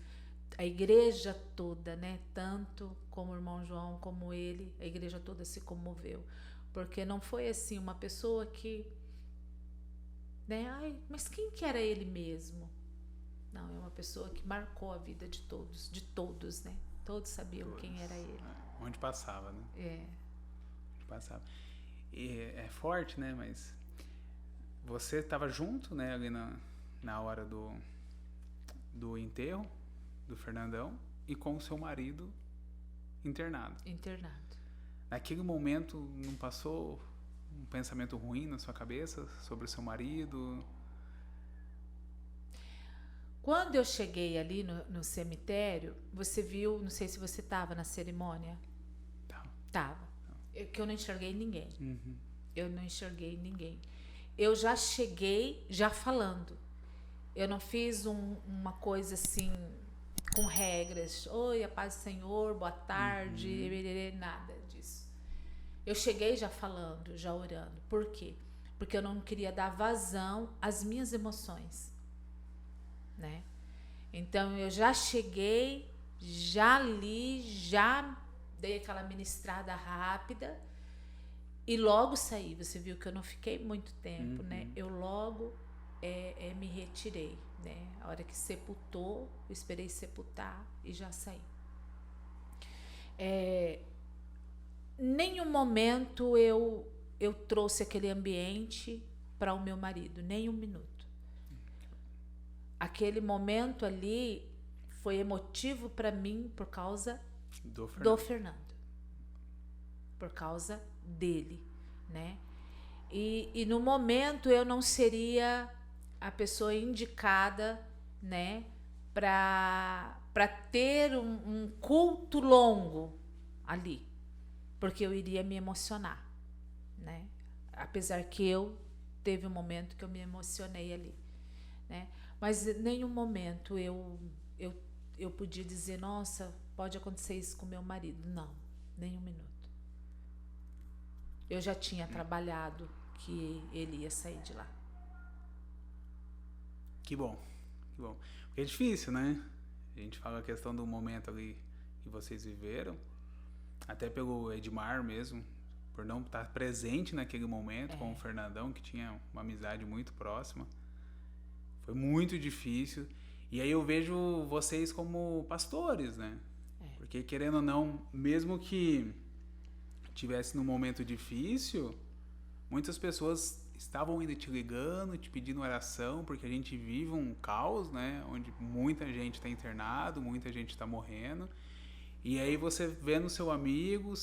A igreja toda, né? Tanto como o irmão João, como ele, a igreja toda se comoveu. Porque não foi assim, uma pessoa que, né? Ai, mas quem que era ele mesmo? Não, é uma pessoa que marcou a vida de todos, né? Todos sabiam quem era ele. Onde passava, né? Onde passava. E é forte, né? Mas você estava junto, né? Ali na hora do enterro do Fernandão e com o seu marido internado. Naquele momento não passou um pensamento ruim na sua cabeça sobre o seu marido? Quando eu cheguei ali no cemitério, você viu, não sei se você estava na cerimônia. Tava. Que eu não enxerguei ninguém. Uhum. Eu não enxerguei ninguém. Eu já cheguei já falando. Eu não fiz uma coisa assim com regras. Oi, a paz do Senhor, boa tarde, nada disso. Eu cheguei já falando, já orando. Por quê? Porque eu não queria dar vazão às minhas emoções, né? Então eu já cheguei, já li, já dei aquela ministrada rápida e logo saí. Você viu que eu não fiquei muito tempo, né? Eu logo me retirei, né? A hora que sepultou, eu esperei sepultar e já saí. Nenhum momento eu trouxe aquele ambiente para o meu marido, nem um minuto. Aquele momento ali foi emotivo para mim por causa do Fernando. Por causa dele, né? E no momento eu não seria a pessoa indicada, né, para ter um culto longo ali, porque eu iria me emocionar, né? Apesar que eu teve um momento que eu me emocionei ali, né? Mas em nenhum momento eu podia dizer, nossa, pode acontecer isso com meu marido. Não, nenhum minuto. Eu já tinha trabalhado que ele ia sair de lá. Que bom, que bom. Porque é difícil, né? A gente fala a questão do momento ali que vocês viveram, até pelo Edmar mesmo, por não estar presente naquele momento com o Fernandão, que tinha uma amizade muito próxima. Foi muito difícil. E aí eu vejo vocês como pastores, né? Porque querendo ou não, mesmo que tivesse num momento difícil, muitas pessoas estavam ainda te ligando, te pedindo oração, porque a gente vive um caos, né? Onde muita gente está internado, muita gente está morrendo. E aí você vê no seu amigo,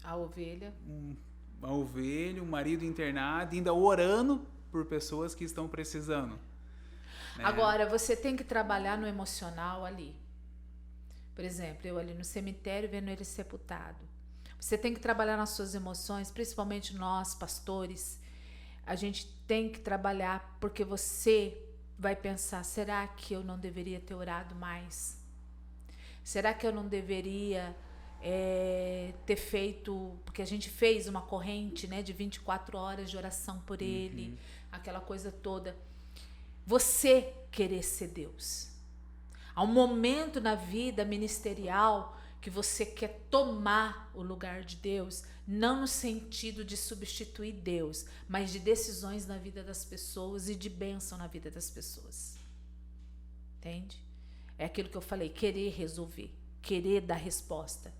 a ovelha, o marido internado, ainda orando por pessoas que estão precisando. Né? Agora, você tem que trabalhar no emocional ali. Por exemplo, eu ali no cemitério vendo ele sepultado. Você tem que trabalhar nas suas emoções, principalmente nós, pastores. A gente tem que trabalhar porque você vai pensar, será que eu não deveria ter orado mais? Será que eu não deveria ter feito... Porque a gente fez uma corrente, né, de 24 horas de oração por ele, aquela coisa toda. Você querer ser Deus. Há um momento na vida ministerial que você quer tomar o lugar de Deus, não no sentido de substituir Deus, mas de decisões na vida das pessoas e de bênção na vida das pessoas. Entende? É aquilo que eu falei, querer resolver, querer dar resposta.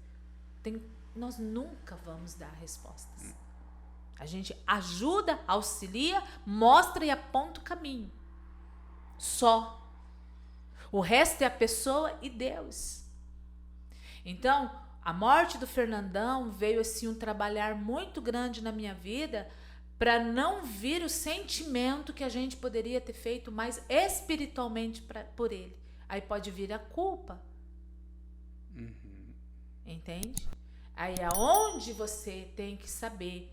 Nós nunca vamos dar respostas. A gente ajuda, auxilia, mostra e aponta o caminho. Só. O resto é a pessoa e Deus. Então, a morte do Fernandão veio assim um trabalhar muito grande na minha vida para não vir o sentimento que a gente poderia ter feito mais espiritualmente por ele. Aí pode vir a culpa. Entende? Aí é onde você tem que saber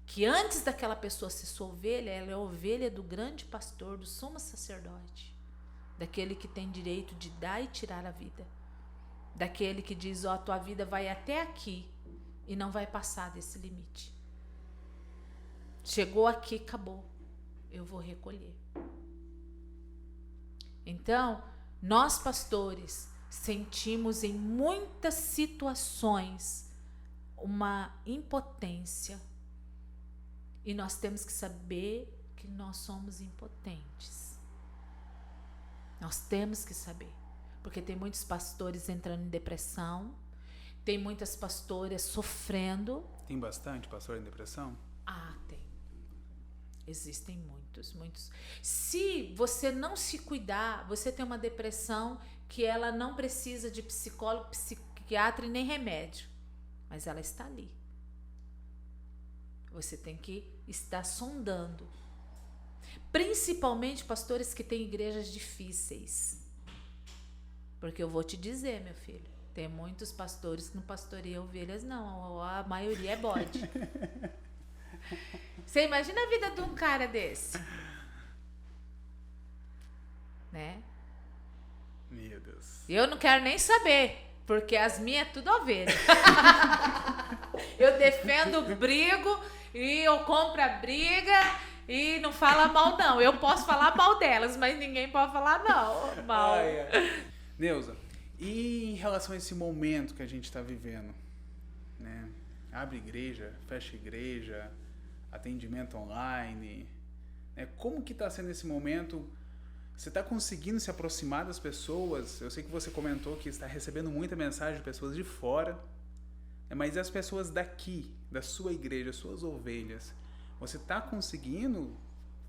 que antes daquela pessoa ser sua ovelha, ela é a ovelha do grande pastor, do sumo sacerdote, daquele que tem direito de dar e tirar a vida, daquele que diz, ó, a tua vida vai até aqui e não vai passar desse limite. Chegou aqui, acabou. Eu vou recolher. Então, nós pastores sentimos em muitas situações uma impotência. E nós temos que saber que nós somos impotentes. Nós temos que saber. Porque tem muitos pastores entrando em depressão, tem muitas pastoras sofrendo. Tem bastante pastor em depressão? Ah, tem. Existem muitos. Se você não se cuidar, você tem uma depressão que ela não precisa de psicólogo, psiquiatra e nem remédio. Mas ela está ali. Você tem que estar sondando. Principalmente pastores que têm igrejas difíceis. Porque eu vou te dizer, meu filho, tem muitos pastores que não pastoreiam ovelhas, não. A maioria é bode. Você imagina a vida de um cara desse? Né? Meu Deus. Eu não quero nem saber, porque as minhas é tudo ovelha. Eu defendo, brigo, e eu compro a briga e não fala mal, não. Eu posso falar mal delas, mas ninguém pode falar não. Mal. Neuza, e em relação a esse momento que a gente está vivendo, né? Abre igreja, fecha igreja, atendimento online, né? Como que está sendo esse momento? Você está conseguindo se aproximar das pessoas? Eu sei que você comentou que está recebendo muita mensagem de pessoas de fora, né? Mas e as pessoas daqui, da sua igreja, suas ovelhas? Você está conseguindo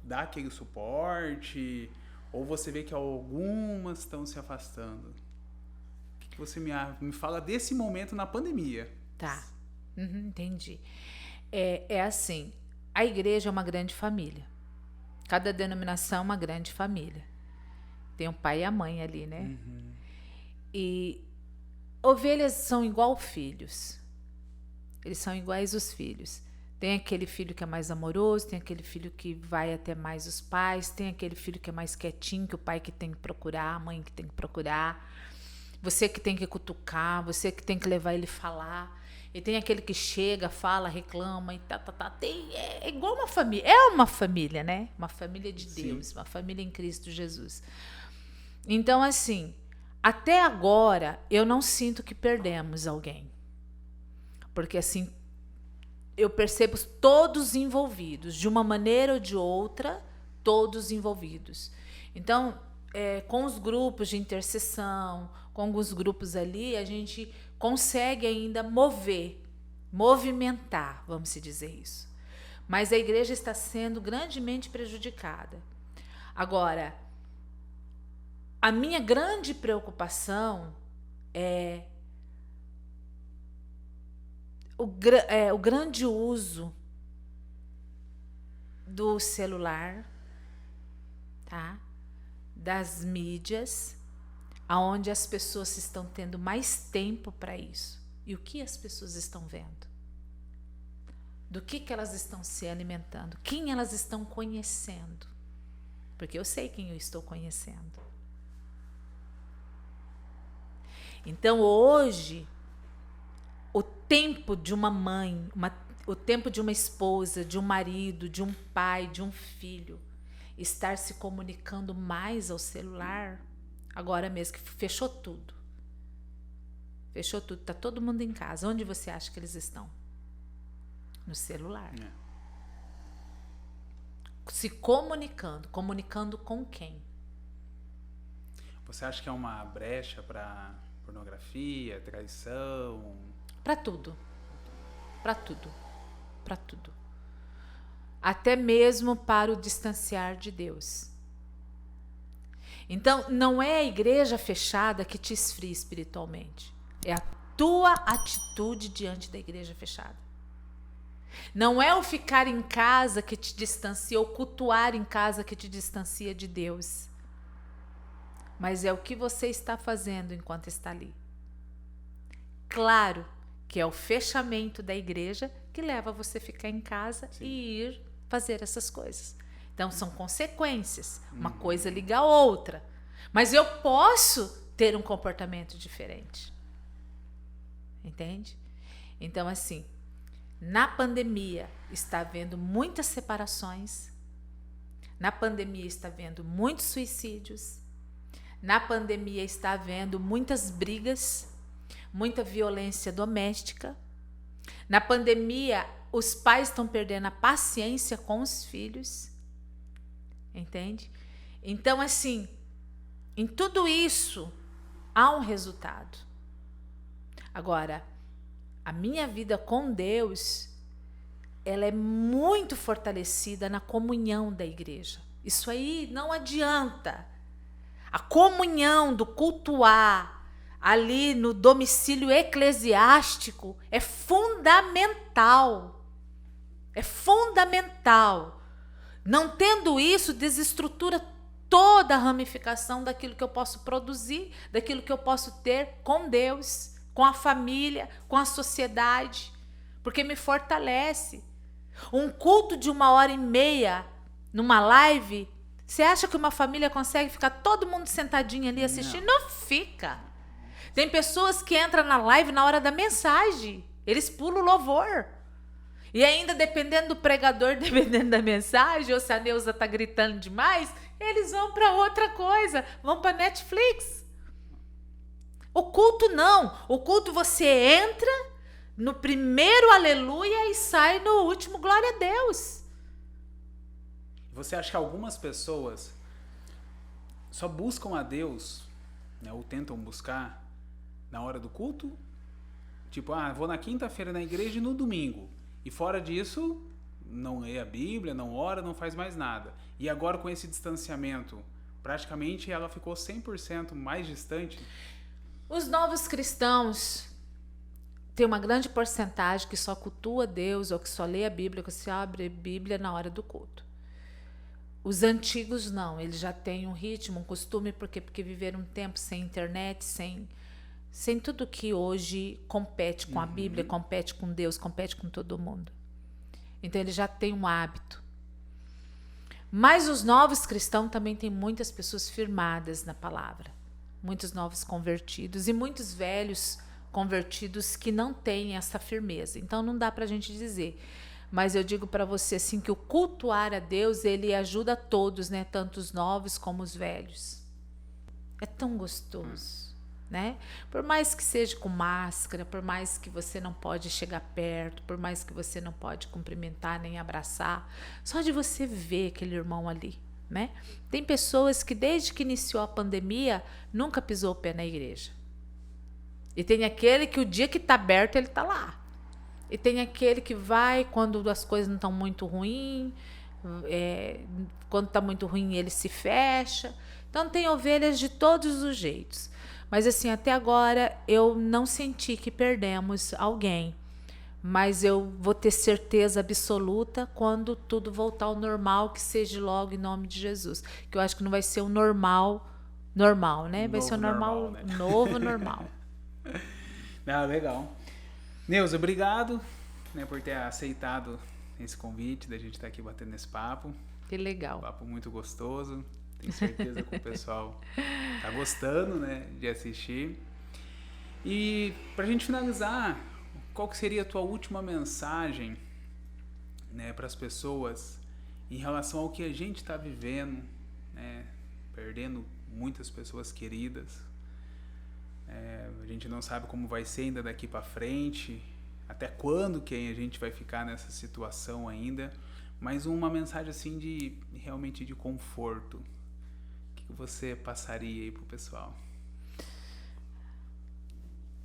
dar aquele suporte? Ou você vê que algumas estão se afastando? O que você me fala desse momento na pandemia? Tá, entendi. É assim, a igreja é uma grande família. Cada denominação é uma grande família. Tem o pai e a mãe ali, né? E ovelhas são igual filhos. Eles são iguais os filhos. Tem aquele filho que é mais amoroso, tem aquele filho que vai até mais os pais, tem aquele filho que é mais quietinho, que o pai que tem que procurar, a mãe que tem que procurar, você que tem que cutucar, você que tem que levar ele falar. E tem aquele que chega, fala, reclama e tá. É igual uma família. É uma família, né? Uma família de Deus, uma família em Cristo Jesus. Então, assim, até agora eu não sinto que perdemos alguém. Porque, assim, eu percebo todos envolvidos, de uma maneira ou de outra, todos envolvidos. Então, com os grupos de intercessão, com alguns grupos ali, a gente consegue ainda movimentar, vamos se dizer isso. Mas a igreja está sendo grandemente prejudicada. Agora, a minha grande preocupação é o grande uso do celular, tá? Das mídias, aonde as pessoas estão tendo mais tempo para isso. E o que as pessoas estão vendo? Do que elas estão se alimentando? Quem elas estão conhecendo? Porque eu sei quem eu estou conhecendo. Então, hoje, o tempo de uma mãe, o tempo de uma esposa, de um marido, de um pai, de um filho, estar se comunicando mais ao celular, agora mesmo que fechou tudo. Fechou tudo, tá todo mundo em casa. Onde você acha que eles estão? No celular. Se comunicando. Comunicando com quem? Você acha que é uma brecha para pornografia, traição? Para tudo. Para tudo. Para tudo. Até mesmo para o distanciar de Deus. Então, não é a igreja fechada que te esfria espiritualmente. É a tua atitude diante da igreja fechada. Não é o ficar em casa que te distancia, ou cultuar em casa que te distancia de Deus. Mas é o que você está fazendo enquanto está ali. Claro que é o fechamento da igreja que leva você a ficar em casa e ir fazer essas coisas. Então, são consequências. Uma coisa liga a outra. Mas eu posso ter um comportamento diferente. entende? Então, assim, na pandemia está havendo muitas separações, na pandemia está havendo muitos suicídios, na pandemia está havendo muitas brigas, muita violência doméstica. Na pandemia, os pais estão perdendo a paciência com os filhos, entende? Então, assim, em tudo isso há um resultado. Agora, a minha vida com Deus, ela é muito fortalecida na comunhão da igreja. Isso aí não adianta. A comunhão do cultuar ali no domicílio eclesiástico é fundamental. É fundamental. Não tendo isso, desestrutura toda a ramificação daquilo que eu posso produzir, daquilo que eu posso ter com Deus, com a família, com a sociedade, porque me fortalece. Um culto de 1h30 numa live, você acha que uma família consegue ficar todo mundo sentadinho ali assistindo? Não fica. Tem pessoas que entram na live na hora da mensagem, eles pulam o louvor. E ainda, dependendo do pregador, dependendo da mensagem, ou se a Neuza está gritando demais, eles vão para outra coisa, vão para Netflix. O culto não. O culto você entra no primeiro aleluia e sai no último glória a Deus. Você acha que algumas pessoas só buscam a Deus, né, ou tentam buscar na hora do culto? Tipo, vou na quinta-feira na igreja e no domingo. E fora disso, não lê a Bíblia, não ora, não faz mais nada. E agora com esse distanciamento, praticamente ela ficou 100% mais distante. Os novos cristãos têm uma grande porcentagem que só cultua Deus ou que só lê a Bíblia, que se abre a Bíblia na hora do culto. Os antigos não, eles já têm um ritmo, um costume, porque viveram um tempo sem internet, sem tudo que hoje compete com a Bíblia, compete com Deus, compete com todo mundo. Então ele já tem um hábito. Mas os novos cristãos também têm muitas pessoas firmadas na palavra. Muitos novos convertidos e muitos velhos convertidos que não têm essa firmeza. Então não dá para a gente dizer. Mas eu digo para você assim que o cultuar a Deus, ele ajuda a todos, né? Tanto os novos como os velhos. É tão gostoso, né? Por mais que seja com máscara, por mais que você não pode chegar perto, por mais que você não pode cumprimentar nem abraçar, só de você ver aquele irmão ali, né? Tem pessoas que desde que iniciou a pandemia nunca pisou o pé na igreja. E tem aquele que o dia que está aberto ele está lá. E tem aquele que vai quando as coisas não estão muito ruins, quando está muito ruim ele se fecha. Então tem ovelhas de todos os jeitos. Mas assim, até agora eu não senti que perdemos alguém. Mas eu vou ter certeza absoluta quando tudo voltar ao normal, que seja logo em nome de Jesus. Que eu acho que não vai ser um normal, né? Vai ser um normal, né? Novo normal. Legal. Neuza, obrigado, né, por ter aceitado esse convite da gente estar aqui batendo esse papo. Que legal. Um papo muito gostoso. Tenho certeza que o pessoal tá gostando, né, de assistir. E pra gente finalizar, qual que seria a tua última mensagem, né, para as pessoas em relação ao que a gente está vivendo, né, perdendo muitas pessoas queridas. A gente não sabe como vai ser ainda daqui para frente, até quando que a gente vai ficar nessa situação ainda, mas uma mensagem assim de realmente de conforto. O que você passaria aí pro pessoal?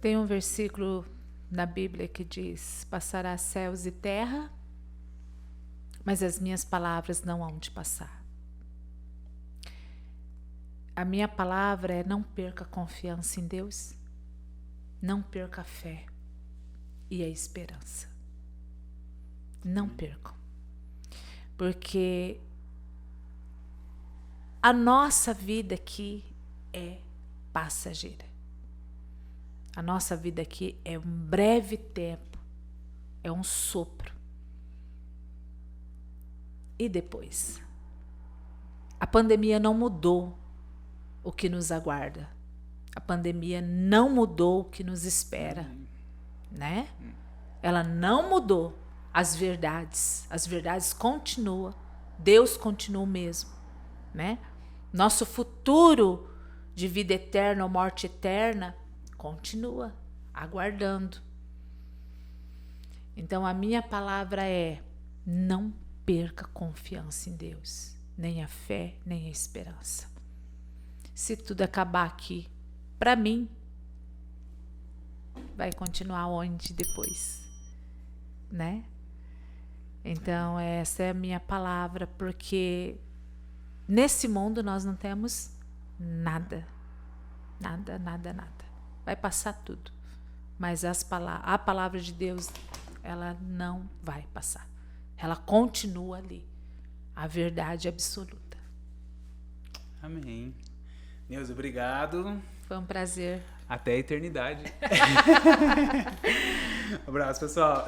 Tem um versículo na Bíblia que diz: passará céus e terra, mas as minhas palavras não hão de passar. A minha palavra é: não perca a confiança em Deus, não perca a fé e a esperança. Não percam. Porque a nossa vida aqui é passageira. A nossa vida aqui é um breve tempo, é um sopro. E depois? A pandemia não mudou o que nos aguarda. A pandemia não mudou o que nos espera. né? Ela não mudou. As verdades continuam. Deus continua o mesmo, né? Nosso futuro de vida eterna ou morte eterna continua aguardando. Então a minha palavra é: não perca confiança em Deus, nem a fé, nem a esperança. Se tudo acabar aqui, para mim, vai continuar onde depois, né? Então essa é a minha palavra, porque nesse mundo nós não temos nada. Nada, nada, nada. Vai passar tudo. Mas a palavra de Deus, ela não vai passar. Ela continua ali. A verdade absoluta. Amém. Neuza, obrigado. Foi um prazer. Até a eternidade. Um abraço, pessoal.